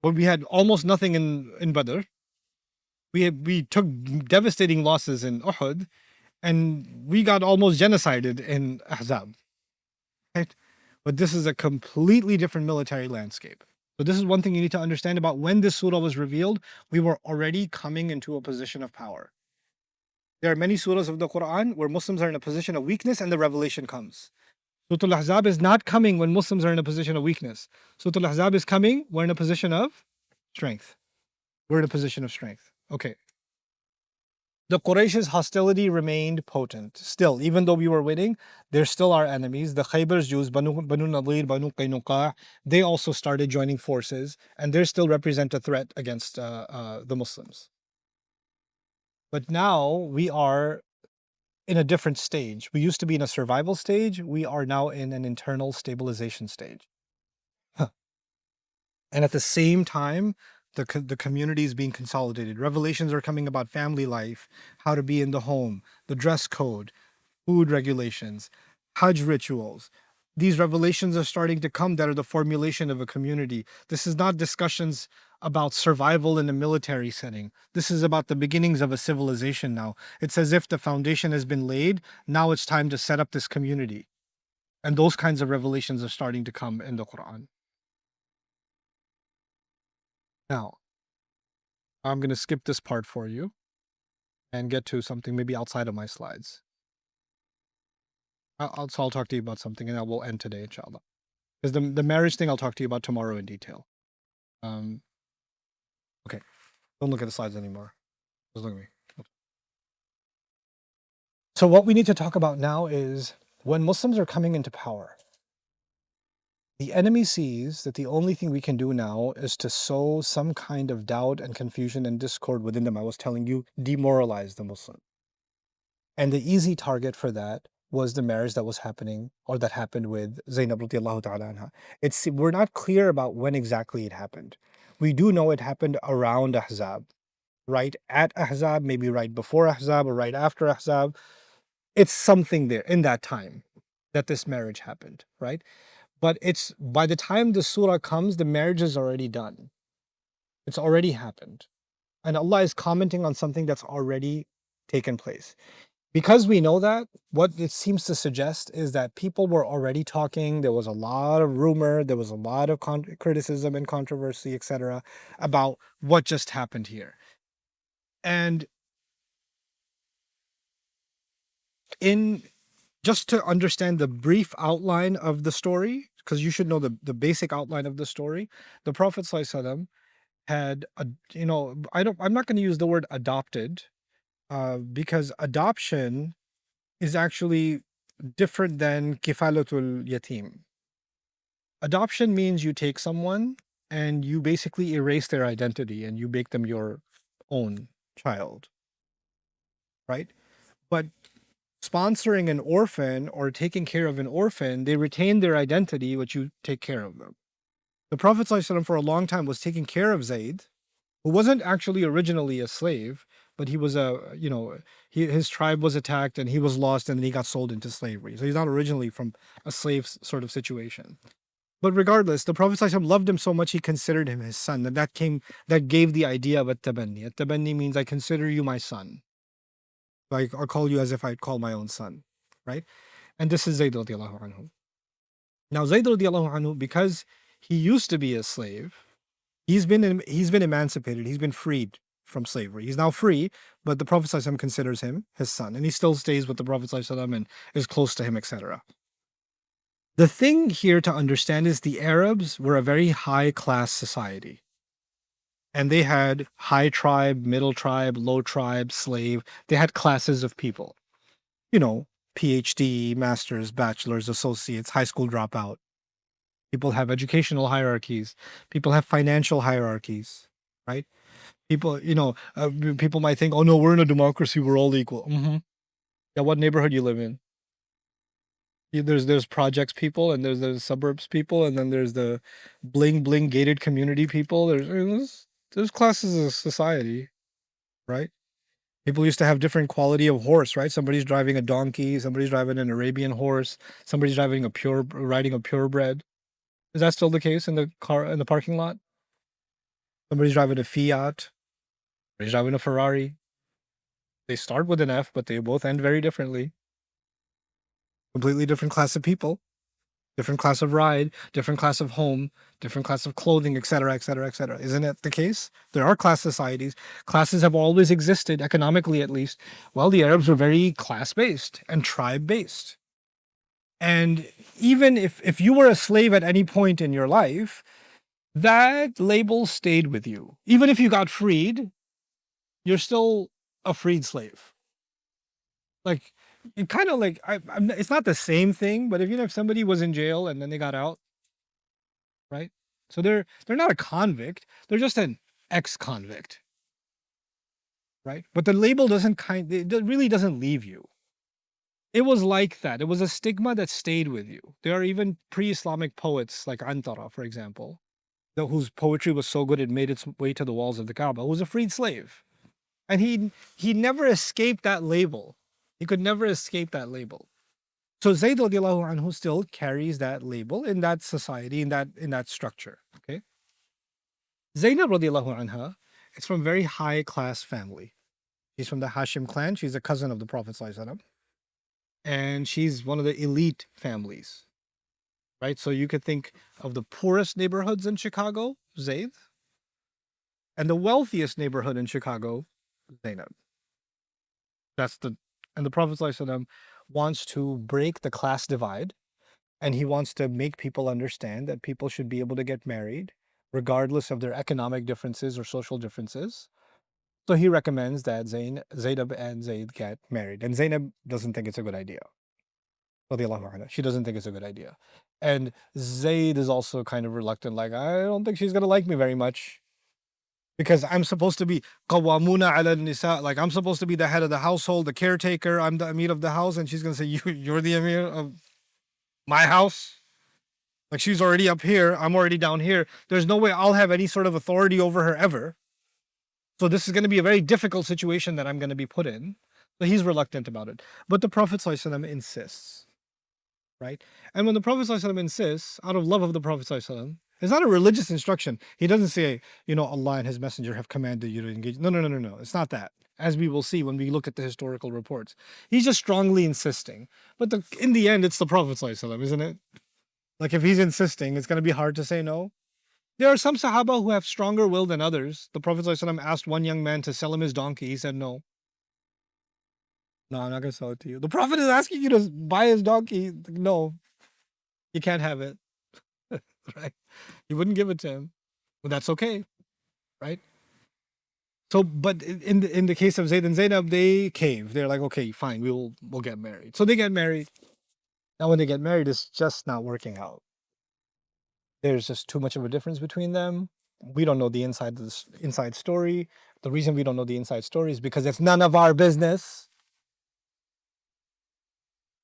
But we had almost nothing in Badr. We took devastating losses in Uhud, and we got almost genocided in Ahzab. Right? But this is a completely different military landscape. So this is one thing you need to understand about when this surah was revealed. We were already coming into a position of power. There are many surahs of the Quran where Muslims are in a position of weakness and the revelation comes. Surah Al-Ahzab is not coming when Muslims are in a position of weakness. Surah Al-Ahzab is coming, we're in a position of strength. We're in a position of strength. Okay. The Quraysh's hostility remained potent. Still, even though we were winning, they're still our enemies. The Khaybar's Jews, Banu Nadir, Banu Qaynuqa, they also started joining forces, and they still represent a threat against the Muslims. But now we are in a different stage. We used to be in a survival stage. We are now in an internal stabilization stage. And at the same time, the community is being consolidated. Revelations are coming about family life, how to be in the home, the dress code, food regulations, Hajj rituals. These revelations are starting to come that are the formulation of a community. This is not discussions about survival in a military setting. This is about the beginnings of a civilization now. It's as if the foundation has been laid. Now it's time to set up this community. And those kinds of revelations are starting to come in the Quran. Now, I'm going to skip this part for you and get to something maybe outside of my slides. I'll talk to you about something and then we'll end today, inshallah. Because the marriage thing I'll talk to you about tomorrow in detail. Okay, don't look at the slides anymore. Just look at me. Okay. So what we need to talk about now is when Muslims are coming into power, the enemy sees that the only thing we can do now is to sow some kind of doubt and confusion and discord within them. I was telling you, demoralize the Muslim. And the easy target for that was the marriage that was happening or that happened with Zainab radiallahu ta'ala anha. We're not clear about when exactly it happened. We do know it happened around Ahzab, right at Ahzab, maybe right before Ahzab or right after Ahzab. It's something there in that time that this marriage happened, right? But it's by the time the surah comes, the marriage is already done. It's already happened. And Allah is commenting on something that's already taken place. Because we know that, what it seems to suggest is that people were already talking. There was a lot of rumor. There was a lot of criticism and controversy, etc., about what just happened here. And just to understand the brief outline of the story, because you should know the basic outline of the story, the Prophet ﷺ had, I'm not going to use the word adopted, because adoption is actually different than kifalatul yatim. Adoption means you take someone and you basically erase their identity and you make them your own child, right? But sponsoring an orphan or taking care of an orphan, they retain their identity, but you take care of them. The Prophet ﷺ for a long time was taking care of Zayd, who wasn't actually originally a slave, but he was his tribe was attacked and he was lost and then he got sold into slavery. So he's not originally from a slave sort of situation. But regardless, the Prophet ﷺ loved him so much he considered him his son. And that gave the idea of at-tabanni. At-tabanni means I consider you my son. Like I'll call you as if I'd call my own son, right? And this is Zayd radiallahu anhu. Now Zayd radiallahu anhu, because he used to be a slave, he's been emancipated. He's been freed from slavery. He's now free, but the Prophet ﷺ considers him his son, and he still stays with the Prophet ﷺ and is close to him, etc. The thing here to understand is the Arabs were a very high class society. And they had high tribe, middle tribe, low tribe, slave. They had classes of people. PhD, masters, bachelors, associates, high school dropout. People have educational hierarchies. People have financial hierarchies, right? People, people might think, oh no, we're in a democracy, we're all equal. Yeah, what neighborhood you live in? There's projects people, and there's the suburbs people, and then there's the bling bling gated community people. There's classes of society, right? People used to have different quality of horse, right? Somebody's driving a donkey, somebody's driving an Arabian horse, somebody's riding a purebred. Is that still the case in the parking lot? Somebody's driving a Fiat, somebody's driving a Ferrari. They start with an F, but they both end very differently. Completely different class of people, different class of ride, different class of home, different class of clothing, etc., etc., etc. Isn't it the case? There are class societies. Classes have always existed, economically at least. Well, the Arabs were very class-based and tribe-based. And even if you were a slave at any point in your life, that label stayed with you. Even if you got freed, you're still a freed slave. Like, it kind of like, it's not the same thing, but if somebody was in jail and then they got out, right? So they're not a convict, they're just an ex-convict, right? But the label it really doesn't leave you. It was like that. It was a stigma that stayed with you. There are even pre-Islamic poets like Antara, for example, whose poetry was so good it made its way to the walls of the Kaaba, who was a freed slave. And he never escaped that label. He could never escape that label. So Zayd radiallahu anhu still carries that label in that society, in that structure. Okay. Zainab radiallahu anha is from a very high class family. She's from the Hashim clan. She's a cousin of the Prophet sallallahu alaihi wasallam, and she's one of the elite families. Right. So you could think of the poorest neighborhoods in Chicago, Zayd, and the wealthiest neighborhood in Chicago, Zainab. And the Prophet sallallahu alaihi wasallam wants to break the class divide, and he wants to make people understand that people should be able to get married regardless of their economic differences or social differences. So he recommends that Zainab and Zayd get married. And Zainab doesn't think it's a good idea. Radiallahu anha. She doesn't think it's a good idea. And Zayd is also kind of reluctant, like, I don't think she's going to like me very much. Because I'm supposed to be qawwamuna ala nisa, like I'm supposed to be the head of the household, the caretaker, I'm the Amir of the house, and she's going to say, you're the Amir of my house? Like she's already up here, I'm already down here. There's no way I'll have any sort of authority over her ever. So this is going to be a very difficult situation that I'm going to be put in. So he's reluctant about it. But the Prophet ﷺ insists, right? And when the Prophet ﷺ insists, out of love of the Prophet ﷺ, it's not a religious instruction. He doesn't say, Allah and his messenger have commanded you to engage. No. It's not that. As we will see when we look at the historical reports. He's just strongly insisting. But in the end, it's the Prophet ﷺ, isn't it? Like if he's insisting, it's going to be hard to say no. There are some Sahaba who have stronger will than others. The Prophet ﷺ asked one young man to sell him his donkey. He said no. No, I'm not going to sell it to you. The Prophet is asking you to buy his donkey. No, you can't have it. Right? He wouldn't give it to him. But that's okay. Right? So, but in the case of Zayd and Zainab, they cave. They're like, okay, fine, we'll get married. So they get married. Now when they get married, it's just not working out. There's just too much of a difference between them. We don't know the inside story. The reason we don't know the inside story is because it's none of our business.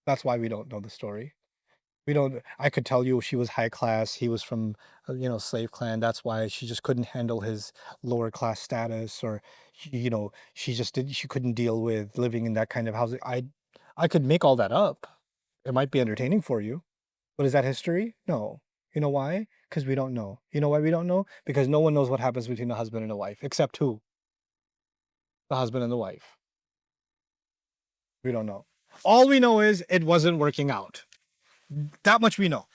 That's why we don't know the story. I could tell you she was high class. He was from, slave clan. That's why she just couldn't handle his lower class status, or, she couldn't deal with living in that kind of housing. I could make all that up. It might be entertaining for you, but is that history? No. You know why? Because we don't know. You know why we don't know? Because no one knows what happens between a husband and a wife, except who? The husband and the wife. We don't know. All we know is it wasn't working out. That much we know.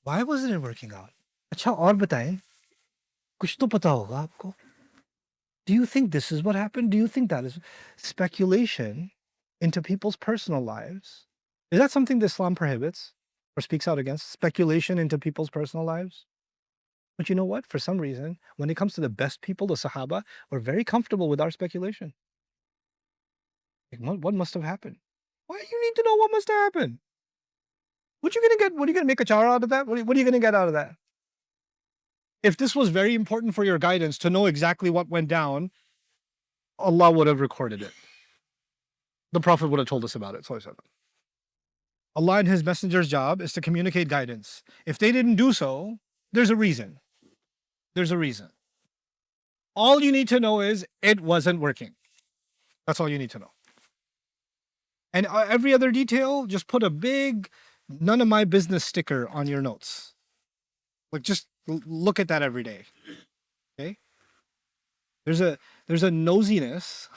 Why wasn't it working out? अच्छा और बताएं, कुछ तो पता होगा आपको. Do you think this is what happened? Do you think that is speculation into people's personal lives? Is that something that Islam prohibits or speaks out against? Speculation into people's personal lives? But you know what? For some reason, when it comes to the best people, the Sahaba, we're very comfortable with our speculation. Like, what must have happened? Why do you need to know what must have happened? What are you going to get? What are you going to make a chara out of that? What are you going to get out of that? If this was very important for your guidance to know exactly what went down, Allah would have recorded it. The Prophet would have told us about it. Allah and His Messenger's job is to communicate guidance. If they didn't do so, there's a reason. There's a reason. All you need to know is it wasn't working. That's all you need to know. And every other detail, just put a big none of my business sticker on your notes. Like just look at that every day. Okay? There's a nosiness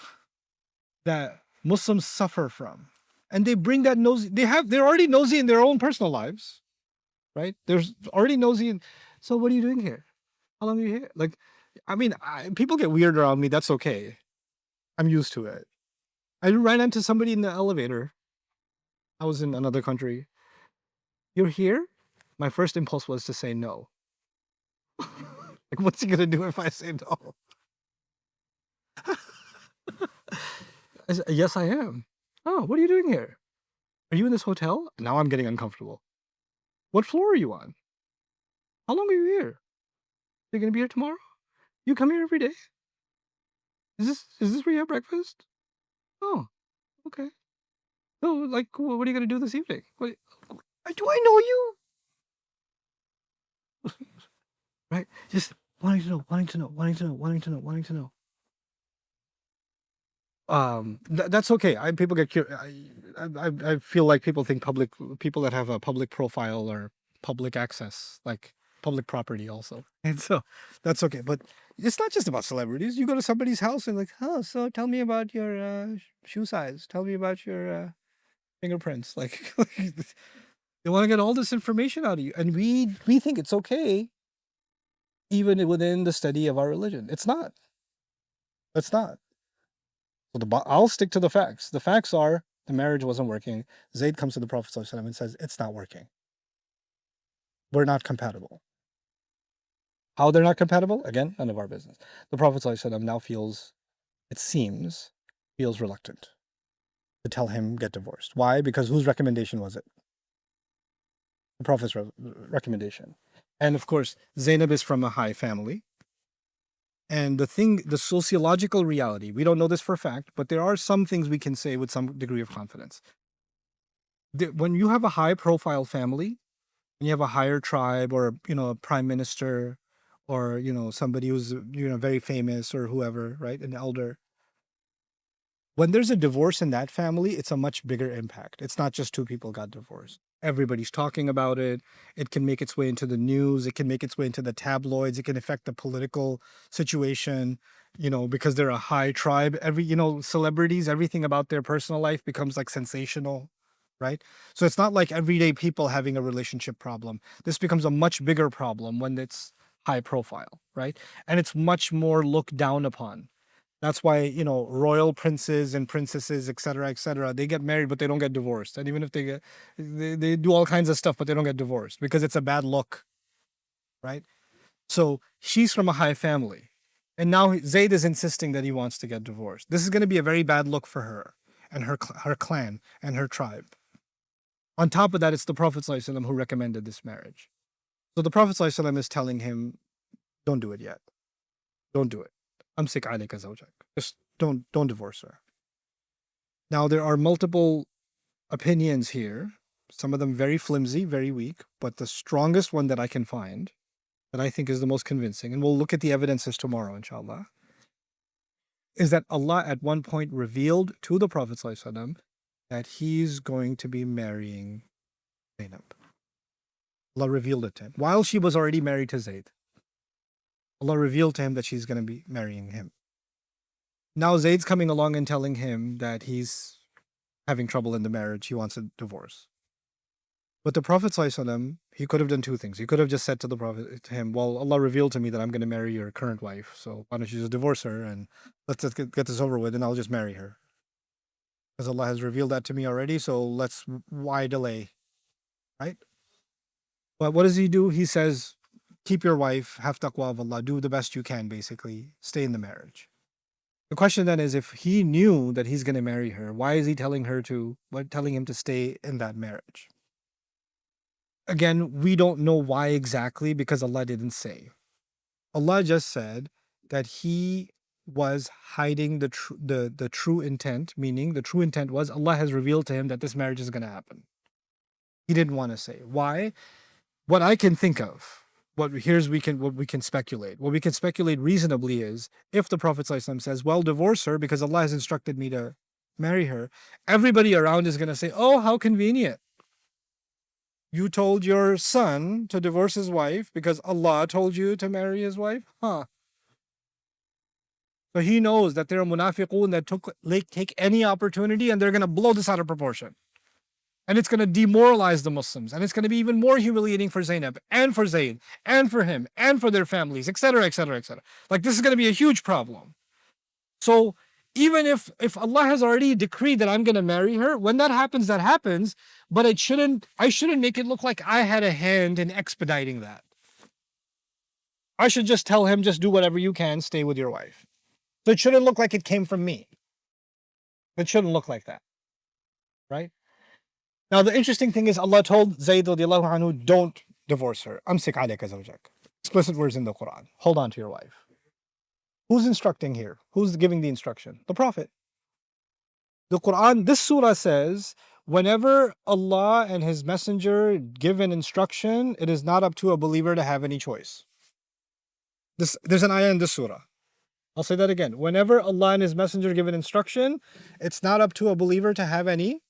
that Muslims suffer from. And they bring that nosy, they're already nosy in their own personal lives. Right? There's already nosy so what are you doing here? How long are you here? Like, I mean, people get weird around me, that's okay. I'm used to it. I ran into somebody in the elevator. I was in another country. You're here? My first impulse was to say no. Like, what's he gonna do if I say no? I said, yes, I am. Oh, what are you doing here? Are you in this hotel? Now I'm getting uncomfortable. What floor are you on? How long are you here? You're gonna be here tomorrow? You come here every day? Is this where you have breakfast? Oh, okay. So, like, what are you gonna do this evening? Do I know you? Right? Just wanting to know. That's okay. People get curious. I feel like people think people that have a public profile or public access, like public property also. And so that's okay. But it's not just about celebrities. You go to somebody's house and like, oh, so tell me about your shoe size. Tell me about your fingerprints. Like, they want to get all this information out of you. And we think it's okay, even within the study of our religion. It's not. It's not. So I'll stick to the facts. The facts are the marriage wasn't working. Zayd comes to the Prophet ﷺ and says, it's not working. We're not compatible. How they're not compatible? Again, none of our business. The Prophet ﷺ now feels reluctant to tell him get divorced. Why? Because whose recommendation was it? The Prophet's recommendation. And of course, Zainab is from a high family. And the sociological reality, we don't know this for a fact, but there are some things we can say with some degree of confidence. When you have a high profile family, when you have a higher tribe or, a prime minister or, somebody who's, very famous or whoever, right? An elder. When there's a divorce in that family, it's a much bigger impact. It's not just two people got divorced. Everybody's talking about it. It can make its way into the news. It can make its way into the tabloids. It can affect the political situation, because they're a high tribe. Celebrities, everything about their personal life becomes like sensational, right? So it's not like everyday people having a relationship problem. This becomes a much bigger problem when it's high profile, right? And it's much more looked down upon. That's why, royal princes and princesses, et cetera, they get married, but they don't get divorced. And even if they do all kinds of stuff, but they don't get divorced because it's a bad look, right? So she's from a high family. And now Zayd is insisting that he wants to get divorced. This is going to be a very bad look for her and her clan and her tribe. On top of that, it's the Prophet ﷺ who recommended this marriage. So the Prophet ﷺ is telling him, don't do it yet. Don't do it. Amsik alayka zawjak. Just don't divorce her. Now there are multiple opinions here, some of them very flimsy, very weak, but the strongest one that I can find, that I think is the most convincing, and we'll look at the evidences tomorrow, inshallah, is that Allah at one point revealed to the Prophet ﷺ that he's going to be marrying Zainab. Allah revealed it to him while she was already married to Zayd. Allah revealed to him that she's going to be marrying him. Now Zayd's coming along and telling him that he's having trouble in the marriage. He wants a divorce. But the Prophet ﷺ, he could have done two things. He could have just said to him, well, Allah revealed to me that I'm going to marry your current wife. So why don't you just divorce her and let's just get this over with and I'll just marry her. Because Allah has revealed that to me already. So why delay? Right? But what does he do? He says, keep your wife, have taqwa of Allah, do the best you can, basically, stay in the marriage. The question then is, if he knew that he's going to marry her, why is he telling him to stay in that marriage? Again, we don't know why exactly because Allah didn't say. Allah just said that he was hiding the true intent, meaning the true intent was Allah has revealed to him that this marriage is going to happen. He didn't want to say. Why? What I can think of, what we can speculate. What we can speculate reasonably is if the Prophet ﷺ says, well, divorce her because Allah has instructed me to marry her, everybody around is going to say, oh, how convenient. You told your son to divorce his wife because Allah told you to marry his wife? Huh. So he knows that there are munafiqun that take any opportunity and they're going to blow this out of proportion. And it's going to demoralize the Muslims. And it's going to be even more humiliating for Zainab and for Zayd and for him and for their families, etc., etc., etc. Like this is going to be a huge problem. So even if Allah has already decreed that I'm going to marry her, when that happens, that happens. But I shouldn't make it look like I had a hand in expediting that. I should just tell him, just do whatever you can, stay with your wife. So it shouldn't look like it came from me. It shouldn't look like that. Right? Now, the interesting thing is Allah told Zayd radiallahu anhu, don't divorce her. Amsik alayka zawjak. Explicit words in the Quran. Hold on to your wife. Who's instructing here? Who's giving the instruction? The Prophet. The Quran, this surah says, whenever Allah and His Messenger give an instruction, it is not up to a believer to have any choice. There's an ayah in this surah. I'll say that again. Whenever Allah and His Messenger give an instruction, it's not up to a believer to have any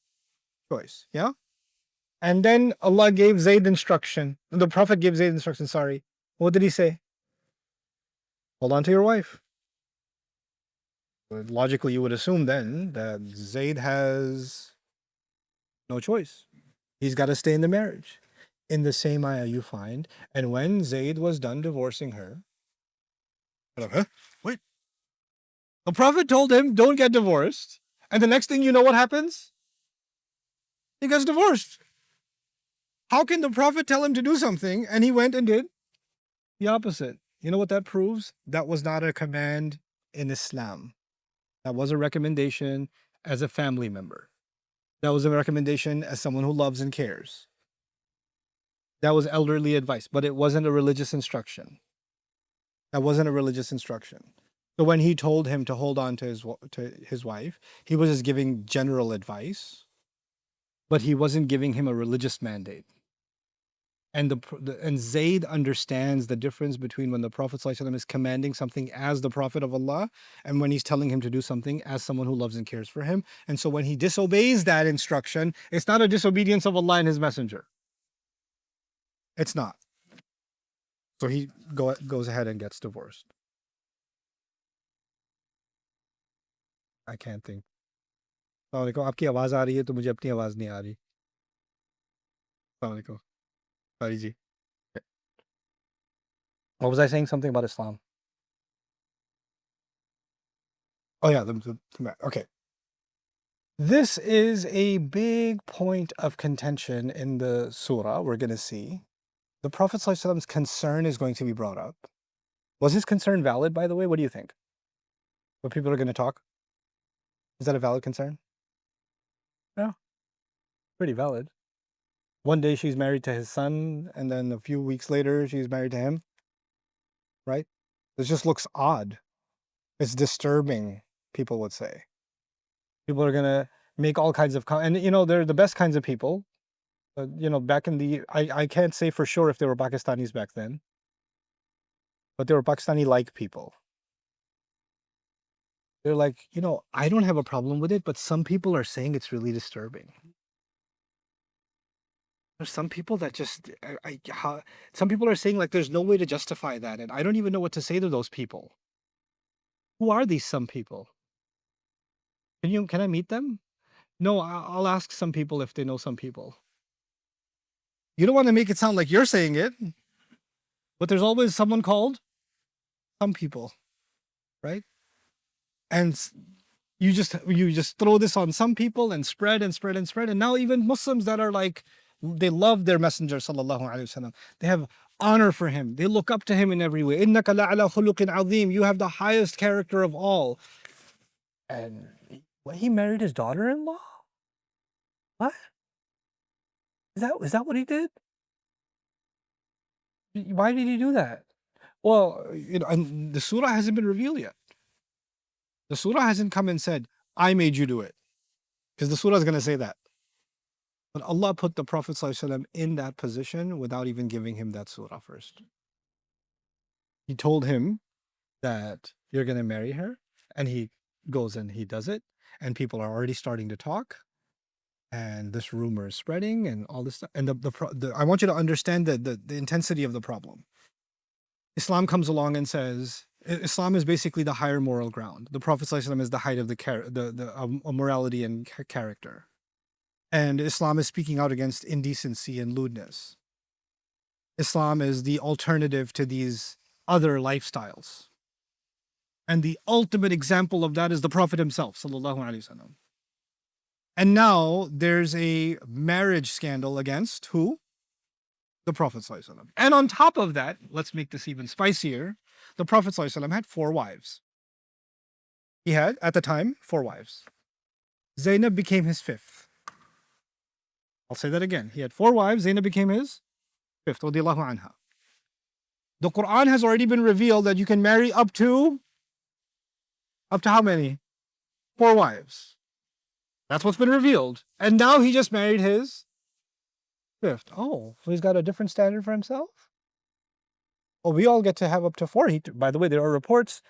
choice. Yeah? And then Allah gave Zayd instruction. The Prophet gave Zayd instruction, sorry. What did he say? Hold on to your wife. Logically, you would assume then that Zayd has no choice. He's got to stay in the marriage. In the same ayah you find, and when Zayd was done divorcing her, huh? Wait. The Prophet told him, don't get divorced. And the next thing you know what happens? He gets divorced. How can the Prophet tell him to do something and he went and did the opposite? You know what that proves? That was not a command in Islam. That was a recommendation as a family member. That was a recommendation as someone who loves and cares. That was elderly advice, but it wasn't a religious instruction. That wasn't a religious instruction. So when he told him to hold on to his wife, he was just giving general advice, but he wasn't giving him a religious mandate. And and Zayd understands the difference between when the Prophet ﷺ is commanding something as the Prophet of Allah and when he's telling him to do something as someone who loves and cares for him. And so when he disobeys that instruction, it's not a disobedience of Allah and His Messenger. It's not. So he goes ahead and gets divorced. I can't think. अस्सलाम वालेकुम, आपकी आवाज़ आ रही है तो मुझे अपनी आवाज़ नहीं आ रही. अस्सलाम वालेकुम. Sorry ji. What was I saying? Something about Islam. Oh yeah, okay. This is a big point of contention in the surah we're going to see. The Prophet ﷺ's concern is going to be brought up. Was his concern valid, by the way? What do you think? What people are going to talk? Is that a valid concern? Yeah, pretty valid. One day she's married to his son, and then a few weeks later she's married to him. Right? This just looks odd. It's disturbing, people would say. People are going to make all kinds of... And, you know, they're the best kinds of people. You know, back in the... I can't say for sure if they were Pakistanis back then. But they were Pakistani-like people. They're like, you know, I don't have a problem with it, but some people are saying it's really disturbing. There's some people that just... some people are saying, like, there's no way to justify that. And I don't even know what to say to those people. Who are these some people? Can I meet them? No, I'll ask some people if they know some people. You don't want to make it sound like you're saying it, but there's always someone called some people, right? And you just throw this on some people and spread and spread and spread. And now even Muslims that are like, they love their messenger, sallallahu alaihi wasallam. They have honor for him. They look up to him in every way. إِنَّكَ لَعَلَى خُلُقٍ عَظِيمٍ. You have the highest character of all. And he married his daughter-in-law? What? Is that what he did? Why did he do that? Well, you know, and the surah hasn't been revealed yet. The surah hasn't come and said, I made you do it. Because the surah is going to say that. But Allah put the Prophet ﷺ in that position without even giving him that surah first. He told him that you're going to marry her. And he goes and he does it. And people are already starting to talk. And this rumor is spreading and all this stuff. And I want you to understand the intensity of the problem. Islam comes along and says, Islam is basically the higher moral ground. The Prophet ﷺ is the height of the morality and character. And Islam is speaking out against indecency and lewdness. Islam is the alternative to these other lifestyles. And the ultimate example of that is the Prophet himself, sallallahu alaihi wasallam. And now there's a marriage scandal against who? The Prophet sallallahu alaihi wasallam. And on top of that, let's make this even spicier, the Prophet sallallahu alaihi wasallam had 4 wives. He had, at the time, 4 wives. Zainab became his 5th. I'll say that again. He had 4 wives. Zainab became his 5th. Radiyallahu anha. The Quran has already been revealed that you can marry up to how many? 4 wives. That's what's been revealed. And now he just married his 5th. Oh, so he's got a different standard for himself? Well, we all get to have up to 4. By the way, there are reports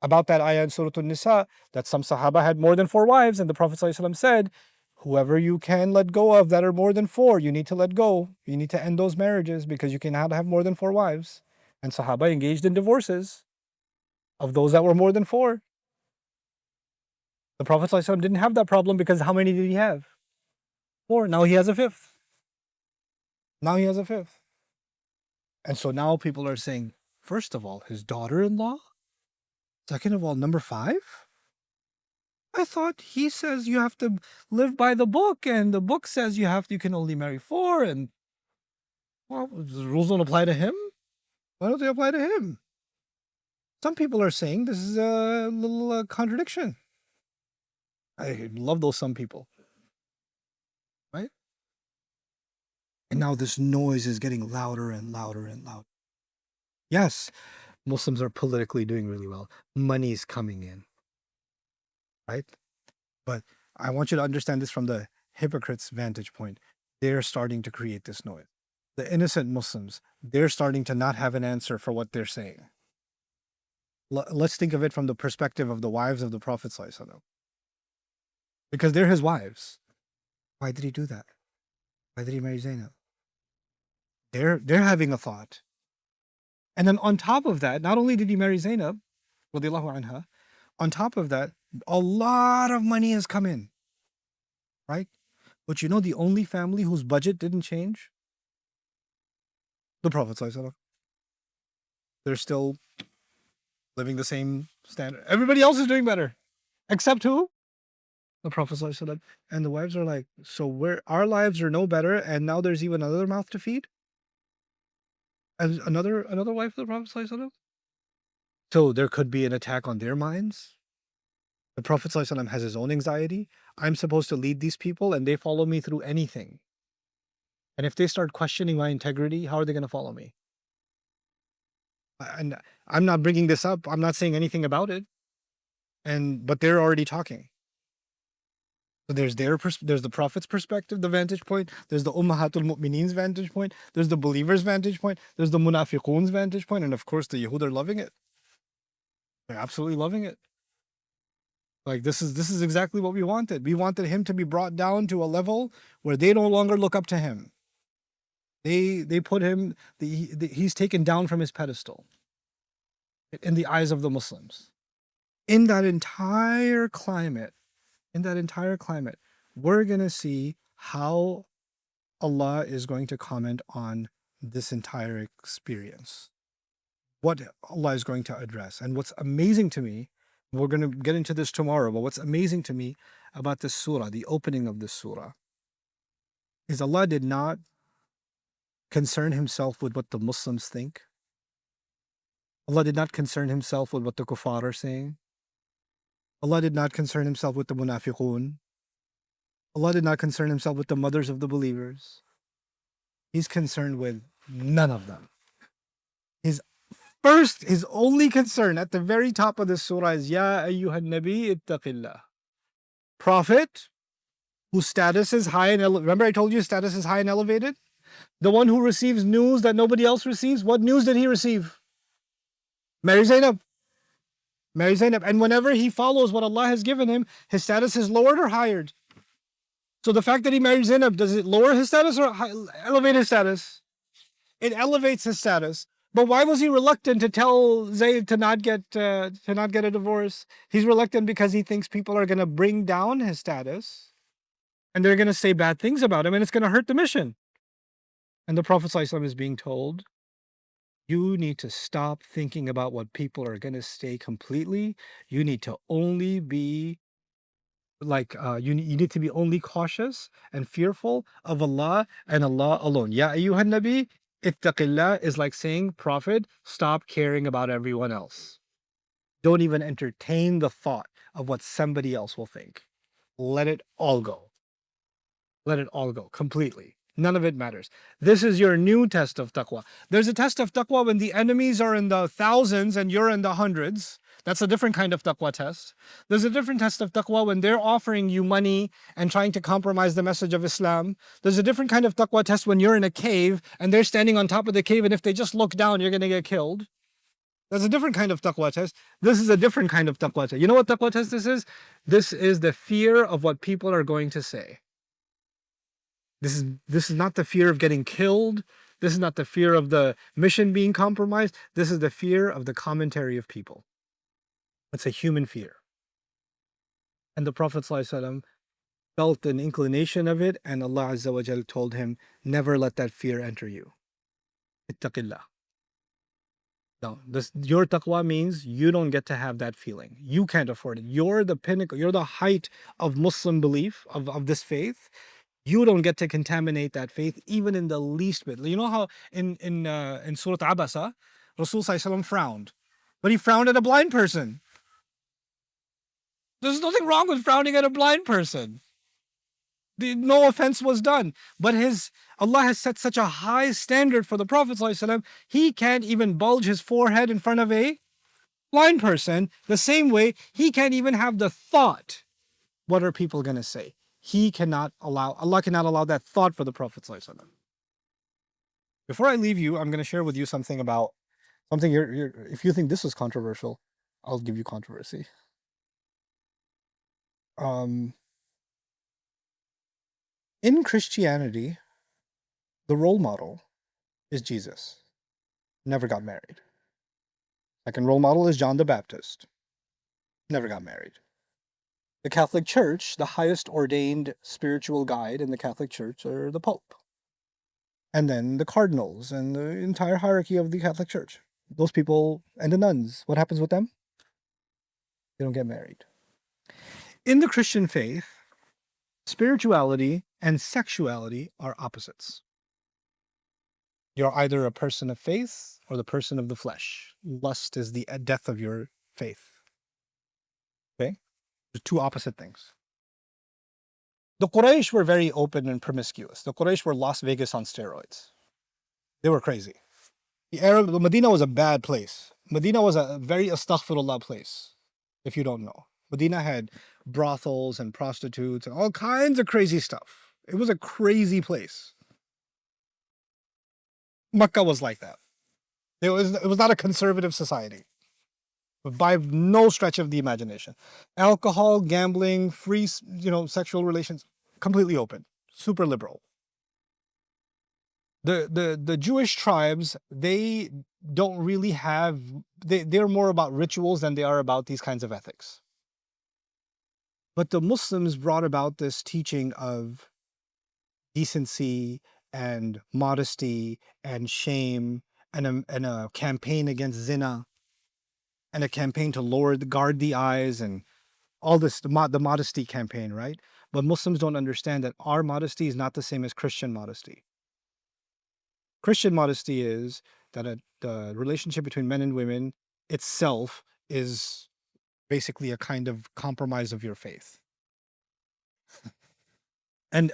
about that ayah in Surah An-Nisa, that some Sahaba had more than 4 wives, and the Prophet ﷺ said, whoever you can let go of that are more than 4, you need to let go. You need to end those marriages because you cannot have more than 4 wives. And Sahaba engaged in divorces of those that were more than 4. The Prophet ﷺ didn't have that problem because how many did he have? 4. Now he has a 5th. Now he has a 5th. And so now people are saying, first of all, his daughter-in-law? Second of all, number 5? I thought he says you have to live by the book, and the book says you can only marry 4, and well, the rules don't apply to him. Why don't they apply to him? Some people are saying this is a little contradiction. I love those some people, right? And now this noise is getting louder and louder and louder. Yes, Muslims are politically doing really well. Money's coming in, right? But I want you to understand this from the hypocrites' vantage point. They're starting to create this noise. The innocent Muslims, they're starting to not have an answer for what they're saying. Let's think of it from the perspective of the wives of the Prophet ﷺ. Because they're his wives. Why did he do that? Why did he marry Zainab? They're having a thought. And then on top of that, not only did he marry Zainab, radiallahu anha, on top of that, a lot of money has come in, right? But you know the only family whose budget didn't change? The Prophet ﷺ. They're still living the same standard. Everybody else is doing better. Except who? The Prophet ﷺ. And the wives are like, so our lives are no better, and now there's even another mouth to feed? And another wife of the Prophet ﷺ? So there could be an attack on their minds. The Prophet ﷺ has his own anxiety. I'm supposed to lead these people, and they follow me through anything. And if they start questioning my integrity, how are they going to follow me? And I'm not bringing this up. I'm not saying anything about it. But they're already talking. So there's the Prophet's perspective, the vantage point. There's the Ummahatul Mu'mineen's vantage point. There's the believers' vantage point. There's the Munafiqun's vantage point. And of course, the Yahud are loving it. They're absolutely loving it. Like this is exactly what we wanted. We wanted him to be brought down to a level where they no longer look up to him. They put him, he's taken down from his pedestal in the eyes of the Muslims. In that entire climate, we're going to see how Allah is going to comment on this entire experience. What Allah is going to address. And what's amazing to me, we're going to get into this tomorrow, but what's amazing to me about this surah, the opening of this surah, is Allah did not concern himself with what the Muslims think. Allah did not concern himself with what the kuffar are saying. Allah did not concern himself with the munafiqun. Allah did not concern himself with the mothers of the believers. He's concerned with none of them. His only concern at the very top of the surah is Ya ayyuhan nabi ittaqillah. Prophet, whose status is high and elevated. Remember I told you his status is high and elevated? The one who receives news that nobody else receives. What news did he receive? Marry Zainab. And whenever he follows what Allah has given him, his status is lowered or higher. So the fact that he married Zainab, does it lower his status or elevate his status? It elevates his status. But why was he reluctant to tell Zayd to not get a divorce? He's reluctant because he thinks people are going to bring down his status and they're going to say bad things about him and it's going to hurt the mission. And the Prophet ﷺ is being told, you need to stop thinking about what people are going to say completely. You need to only be you need to be only cautious and fearful of Allah and Allah alone. Ya ayyuhan nabi ittaqillah is like saying, Prophet, stop caring about everyone else. Don't even entertain the thought of what somebody else will think. Let it all go. Let it all go completely. None of it matters. This is your new test of taqwa. There's a test of taqwa when the enemies are in the thousands and you're in the hundreds. That's a different kind of taqwa test. There's a different test of taqwa when they're offering you money and trying to compromise the message of Islam. There's a different kind of taqwa test when you're in a cave and they're standing on top of the cave and if they just look down, you're going to get killed. That's a different kind of taqwa test. This is a different kind of taqwa test. You know what taqwa test this is? This is the fear of what people are going to say. This is not the fear of getting killed. This is not the fear of the mission being compromised. This is the fear of the commentary of people. It's a human fear. And the Prophet ﷺ felt an inclination of it, and Allah Azza wa Jal told him, never let that fear enter you. Ittaqillah. No, your taqwa means you don't get to have that feeling. You can't afford it. You're the pinnacle, you're the height of Muslim belief, of this faith. You don't get to contaminate that faith even in the least bit. You know how in Surah Abasa, Rasul Sallallahu frowned, but he frowned at a blind person. There's nothing wrong with frowning at a blind person. No offense was done, but Allah has set such a high standard for the Prophet ﷺ, he can't even bulge his forehead in front of a blind person. The same way, he can't even have the thought, what are people going to say? Allah cannot allow that thought for the Prophet ﷺ. Before I leave you, I'm going to share with you something about something if you think this is controversial, I'll give you controversy. In Christianity, the role model is Jesus. Never got married. Second role model is John the Baptist. Never got married. The Catholic Church, the highest ordained spiritual guide in the Catholic Church are the Pope. And then the cardinals and the entire hierarchy of the Catholic Church. Those people and the nuns, what happens with them? They don't get married. In the Christian faith, spirituality and sexuality are opposites. You're either a person of faith or the person of the flesh. Lust is the death of your faith. Okay? They're two opposite things. The Quraysh were very open and promiscuous. The Quraysh were Las Vegas on steroids. They were crazy. The Medina was a bad place. Medina was a very astaghfirullah place, if you don't know. Medina had brothels and prostitutes and all kinds of crazy stuff. It was a crazy place. Makkah was like that. It was not a conservative society, by no stretch of the imagination. Alcohol, gambling, free, sexual relations, completely open, super liberal. The Jewish tribes, they don't really have, they're more about rituals than they are about these kinds of ethics. But the Muslims brought about this teaching of decency and modesty and shame and a campaign against zina and a campaign to guard the eyes and all this, the modesty campaign, right? But Muslims don't understand that our modesty is not the same as Christian modesty. Christian modesty is that the relationship between men and women itself is basically a kind of compromise of your faith. And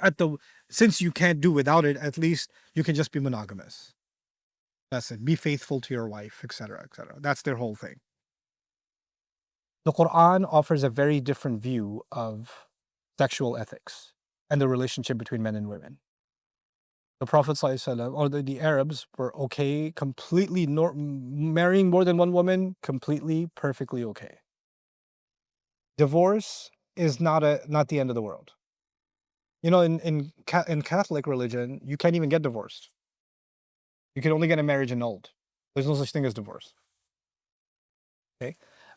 since you can't do without it, at least you can just be monogamous. That's it. Be faithful to your wife, etc., etc. That's their whole thing. The Quran offers a very different view of sexual ethics and the relationship between men and women. The Prophet ﷺ, or the Arabs, were okay, completely marrying more than one woman, completely, perfectly okay. Divorce is not the end of the world. In Catholic religion, you can't even get divorced. You can only get a marriage annulled. There's no such thing as divorce. Okay?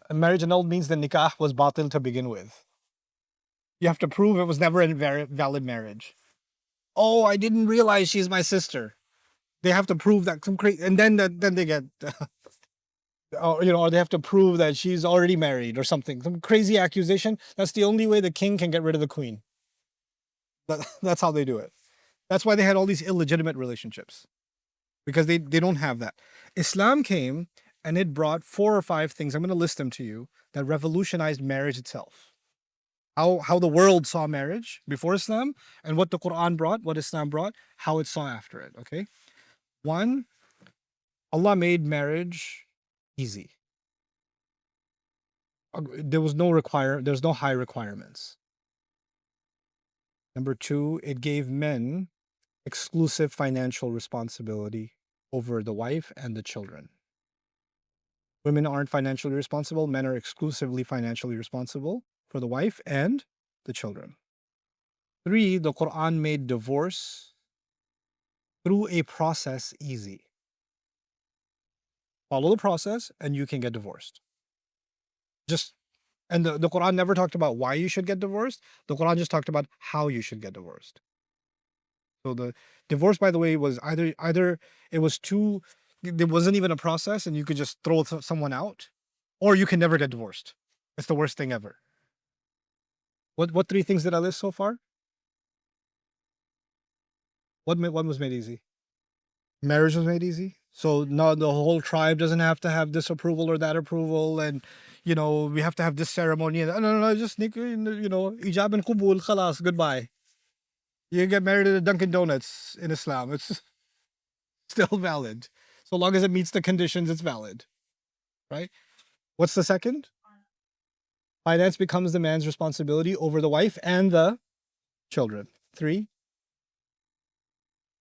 A marriage annulled means the nikah was batil to begin with. You have to prove it was never a valid marriage. Oh, I didn't realize she's my sister. They have to prove that and then they get, or they have to prove that she's already married or something. Some crazy accusation. That's the only way the king can get rid of the queen. That's how they do it. That's why they had all these illegitimate relationships, because they don't have that. Islam came and it brought 4 or 5 things, I'm going to list them to you, that revolutionized marriage itself. How the world saw marriage before Islam, and what the Quran brought, what Islam brought, how it saw after it, okay? 1, Allah made marriage easy. There's no high requirements. Number 2, it gave men exclusive financial responsibility over the wife and the children. Women aren't financially responsible. Men are exclusively financially responsible for the wife and the children. 3, the Quran made divorce through a process easy. Follow the process and you can get divorced. And the Quran never talked about why you should get divorced. The Quran just talked about how you should get divorced. So the divorce, by the way, was either it was too, there wasn't even a process and you could just throw someone out, or you can never get divorced. It's the worst thing ever. What 3 things did I list so far? What was made easy? Marriage was made easy. So now the whole tribe doesn't have to have this approval or that approval, and we have to have this ceremony. And no, just ijab and qubul, khalas, goodbye. You get married at Dunkin' Donuts in Islam. It's still valid. So long as it meets the conditions, it's valid. Right? What's the second? Finance becomes the man's responsibility over the wife and the children. 3,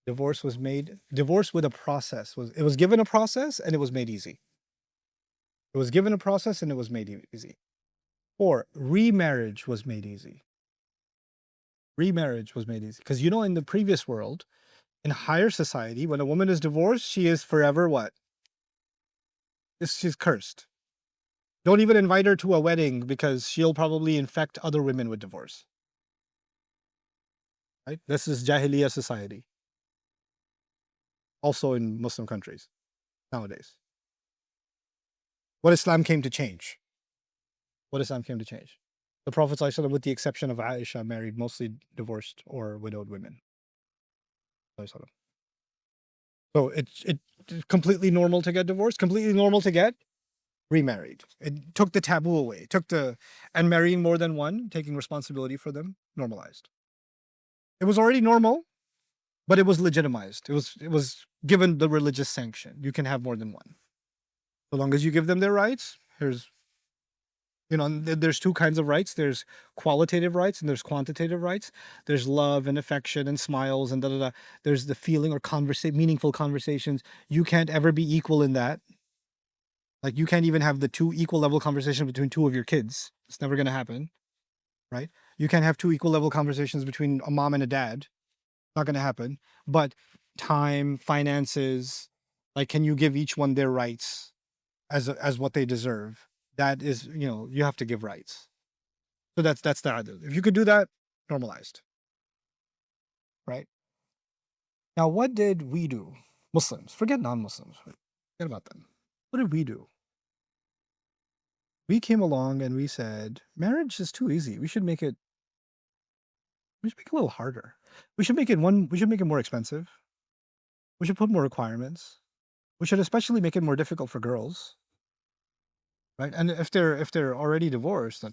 divorce with a process. It was given a process and it was made easy. It was given a process and it was made easy. 4, remarriage was made easy. Remarriage was made easy. Because in the previous world, in higher society, when a woman is divorced, she is forever what? She's cursed. Don't even invite her to a wedding because she'll probably infect other women with divorce. Right? This is Jahiliyyah society. Also in Muslim countries nowadays. What Islam came to change? The Prophet ﷺ, with the exception of Aisha, married mostly divorced or widowed women. So it's completely normal to get divorced, completely normal to get remarried. It took the taboo away, and marrying more than one, taking responsibility for them, normalized. It was already normal, but it was legitimized. It was given the religious sanction. You can have more than one. So long as you give them their rights, there's 2 kinds of rights. There's qualitative rights and there's quantitative rights. There's love and affection and smiles and da-da-da. There's the feeling or meaningful conversations. You can't ever be equal in that. Like, you can't even have the 2 equal level conversations between 2 of your kids. It's never going to happen, right? You can't have 2 equal level conversations between a mom and a dad. Not going to happen. But time, finances, like, can you give each one their rights as what they deserve? That is, you have to give rights. So that's the adl. If you could do that, normalized. Right? Now, what did we do? Muslims, forget non-Muslims. Forget about them. What did we do? We came along and we said, marriage is too easy. We should make it a little harder. We should make it more expensive. We should put more requirements. We should especially make it more difficult for girls. Right? And if they're already divorced, then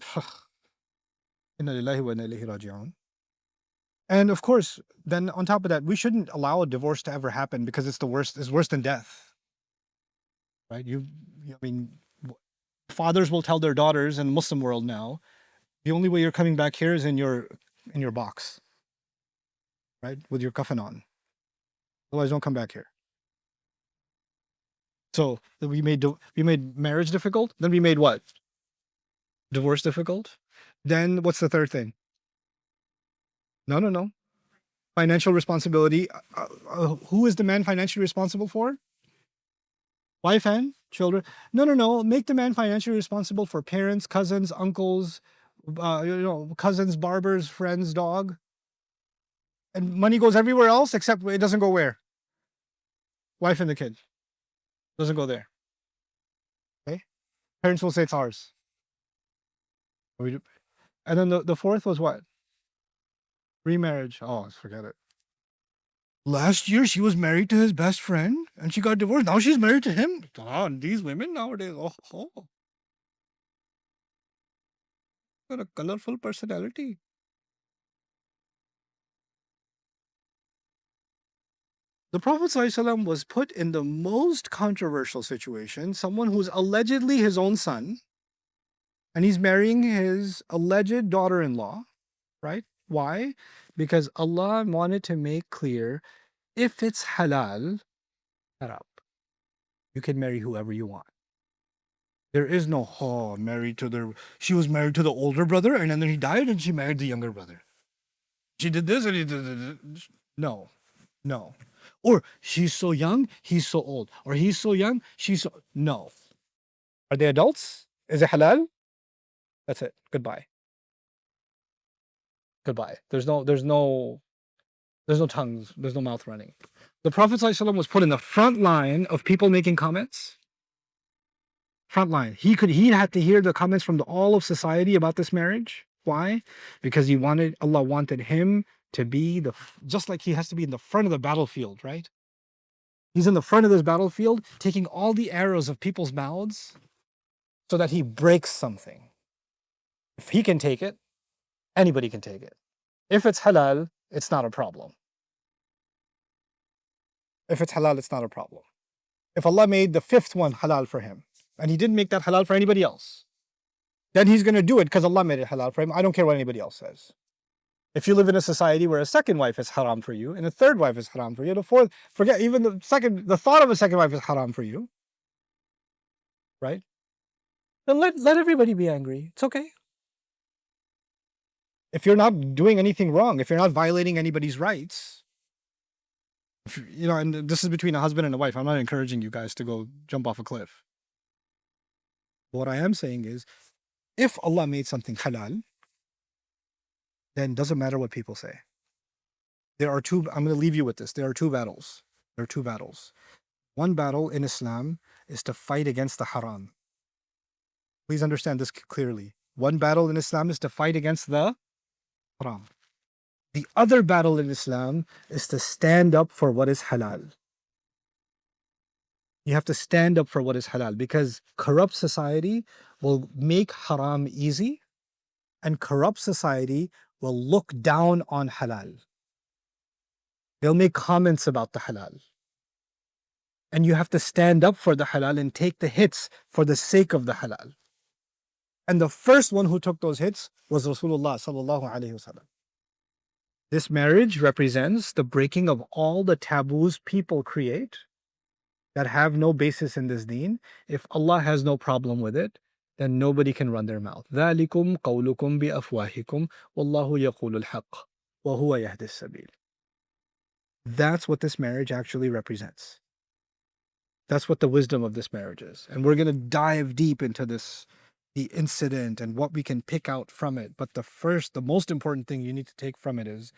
inna lillahi wa inna ilayhi raji'un. And of course, then on top of that, we shouldn't allow a divorce to ever happen because it's worse than death. Right? Fathers will tell their daughters in the Muslim world now, the only way you're coming back here is in your box. Right? With your coffin on. Otherwise, don't come back here. So we made marriage difficult. Then we made what? Divorce difficult. Then what's the third thing? No. Financial responsibility. Who is the man financially responsible for? Wife and children. No. Make the man financially responsible for parents, cousins, uncles, cousins, barbers, friends, dog. And money goes everywhere else except it doesn't go where? Wife and the kid. Doesn't go there. Okay? Parents will say it's ours. And then the fourth was what? Remarriage. Oh, forget it. Last year she was married to his best friend and she got divorced. Now she's married to him. Oh, these women nowadays. Oh. Got a colorful personality. The Prophet ﷺ was put in the most controversial situation, someone who's allegedly his own son, and he's marrying his alleged daughter-in-law, right? Why? Because Allah wanted to make clear, if it's halal, haram, you can marry whoever you want. There is no she was married to the older brother and then he died and she married the younger brother. She did this and he did this. No, no. Or she's so young, he's so old. Or he's so young, she's so. No. Are they adults? Is it halal? That's it. Goodbye. Goodbye. There's no tongues, there's no mouth running. The Prophet ﷺ was put in the front line of people making comments. Front line. He had to hear the comments from all of society about this marriage. Why? Because Allah wanted him to be just like he has to be in the front of the battlefield, right? He's in the front of this battlefield, taking all the arrows of people's mouths so that he breaks something. If he can take it, anybody can take it. If it's halal, it's not a problem. If it's halal, it's not a problem. If Allah made the fifth one halal for him, and he didn't make that halal for anybody else, then he's going to do it because Allah made it halal for him. I don't care what anybody else says. If you live in a society where a second wife is haram for you, and a third wife is haram for you, the fourth, forget even the thought of a second wife is haram for you, right? Then let everybody be angry. It's okay. If you're not doing anything wrong, if you're not violating anybody's rights, and this is between a husband and a wife. I'm not encouraging you guys to go jump off a cliff. But what I am saying is, if Allah made something halal, then it doesn't matter what people say. I'm going to leave you with this. There are two battles. One battle in Islam is to fight against the haram. Please understand this clearly. One battle in Islam is to fight against the haram. The other battle in Islam is to stand up for what is halal. You have to stand up for what is halal because corrupt society will make haram easy and corrupt society will look down on halal. They'll make comments about the halal. And you have to stand up for the halal and take the hits for the sake of the halal. And the first one who took those hits was Rasulullah sallallahu alaihi wasallam. This marriage represents the breaking of all the taboos people create that have no basis in this deen. If Allah has no problem with it, then nobody can run their mouth. ذَلِكُمْ قَوْلُكُمْ بِأَفْوَاهِكُمْ وَاللَّهُ يَقُولُ الْحَقِّ وَهُوَ يَهْدِي السَّبِيلَ. That's what this marriage actually represents. That's what the wisdom of this marriage is. And we're going to dive deep into the incident and what we can pick out from it. But the most important thing you need to take from it is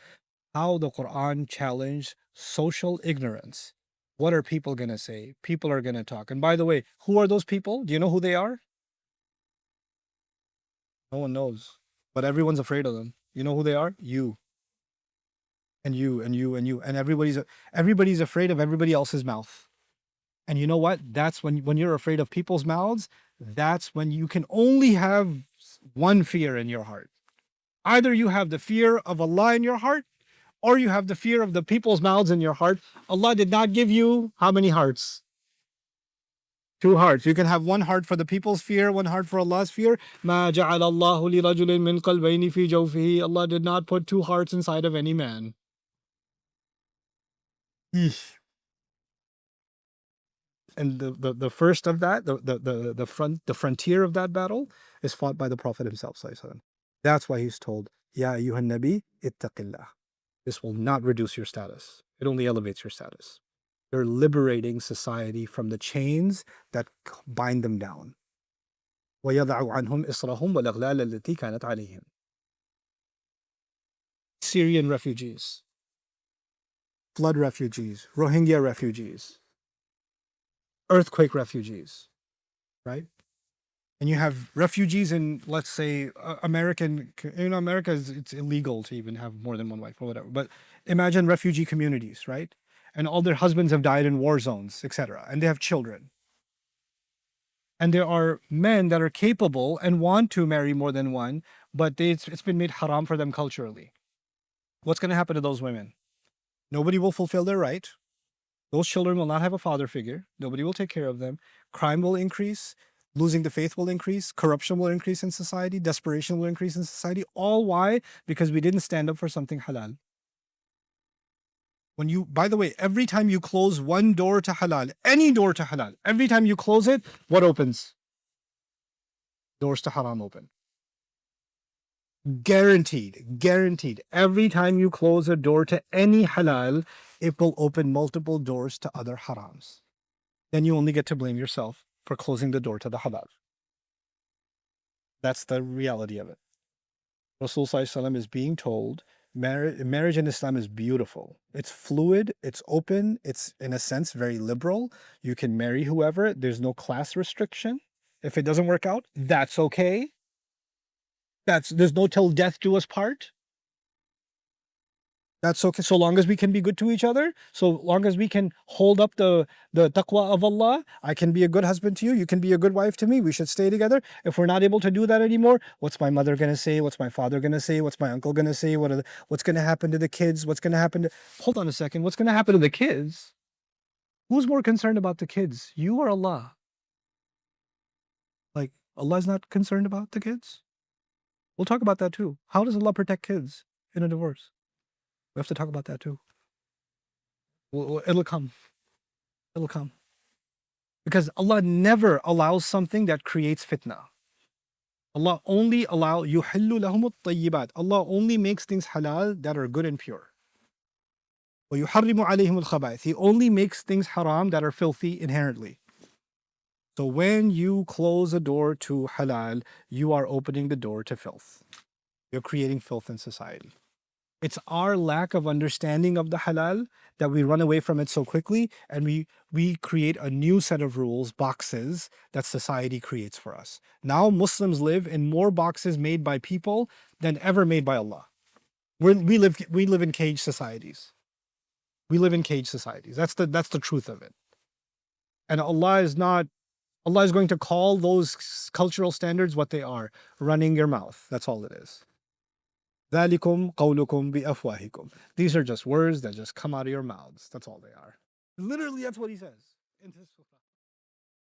how the Quran challenged social ignorance. What are people going to say? People are going to talk. And by the way, who are those people? Do you know who they are? No one knows. But everyone's afraid of them. You know who they are? You. And you, and you, and you. And everybody's afraid of everybody else's mouth. And you know what? That's when you're afraid of people's mouths, that's when you can only have one fear in your heart. Either you have the fear of Allah in your heart, or you have the fear of the people's mouths in your heart. Allah did not give you how many hearts? 2 hearts. You can have one heart for the people's fear, one heart for Allah's fear. مَا جَعَلَ اللَّهُ لِرَجُلٍ مِّن قَلْبَيْنِ فِي جَوْفِهِ. Allah did not put 2 hearts inside of any man. Eesh. And the first of that, the frontier of that battle is fought by the Prophet himself. That's why he's told, Ya ayyuhan nabi ittaqillah. This will not reduce your status. It only elevates your status. You're liberating society from the chains that bind them down. وَيَضَعُ عَنْهُمْ إِصْرَهُمْ وَالْأَغْلَالَ الَّتِي كَانَتْ عَلَيْهِمْ. Syrian refugees, flood refugees, Rohingya refugees, earthquake refugees, right? And you have refugees in, let's say, America, it's illegal to even have more than one wife or whatever. But imagine refugee communities, right? And all their husbands have died in war zones, etc. And they have children. And there are men that are capable and want to marry more than one, but it's been made haram for them culturally. What's going to happen to those women? Nobody will fulfill their right. Those children will not have a father figure. Nobody will take care of them. Crime will increase. Losing the faith will increase. Corruption will increase in society. Desperation will increase in society. All why? Because we didn't stand up for something halal. By the way, every time you close one door to halal, any door to halal, every time you close it, what opens? doors to haram open. Guaranteed, guaranteed. Every time you close a door to any halal, it will open multiple doors to other harams. Then you only get to blame yourself for closing the door to the halal. That's the reality of it. Rasul Sallallahu Alaihi Wasallam is being told marriage in Islam is beautiful. It's fluid, it's open, it's in a sense very liberal. You can marry whoever, there's no class restriction. If it doesn't work out, that's okay. There's no till death do us part. That's okay. So long as we can be good to each other, so long as we can hold up the taqwa of Allah, I can be a good husband to you, you can be a good wife to me, we should stay together. If we're not able to do that anymore, what's my mother going to say? What's my father going to say? What's my uncle going to say? What's going to happen to the kids? What's going to happen to... Hold on a second. What's going to happen to the kids? Who's more concerned about the kids? You or Allah? Like, Allah is not concerned about the kids? We'll talk about that too. How does Allah protect kids in a divorce? We have to talk about that too. It'll come. It'll come. Because Allah never allows something that creates fitna. Allah only yuhillu lahum at-tayyibat. Allah only makes things halal that are good and pure. وَيُحَرِّمُ عَلَيْهِمُ الْخَبَائِثِ. He only makes things haram that are filthy inherently. So when you close a door to halal, you are opening the door to filth. You're creating filth in society. It's our lack of understanding of the halal that we run away from it so quickly, and we create a new set of rules, boxes, that society creates for us. Now Muslims live in more boxes made by people than ever made by Allah. We live in cage societies. We live in cage societies. That's the truth of it. And Allah is going to call those cultural standards what they are, running your mouth. That's all it is. ذَلِكُمْ قَوْلُكُمْ بِأَفْوَاهِكُمْ. These are just words that just come out of your mouths. That's all they are. Literally, that's what he says in his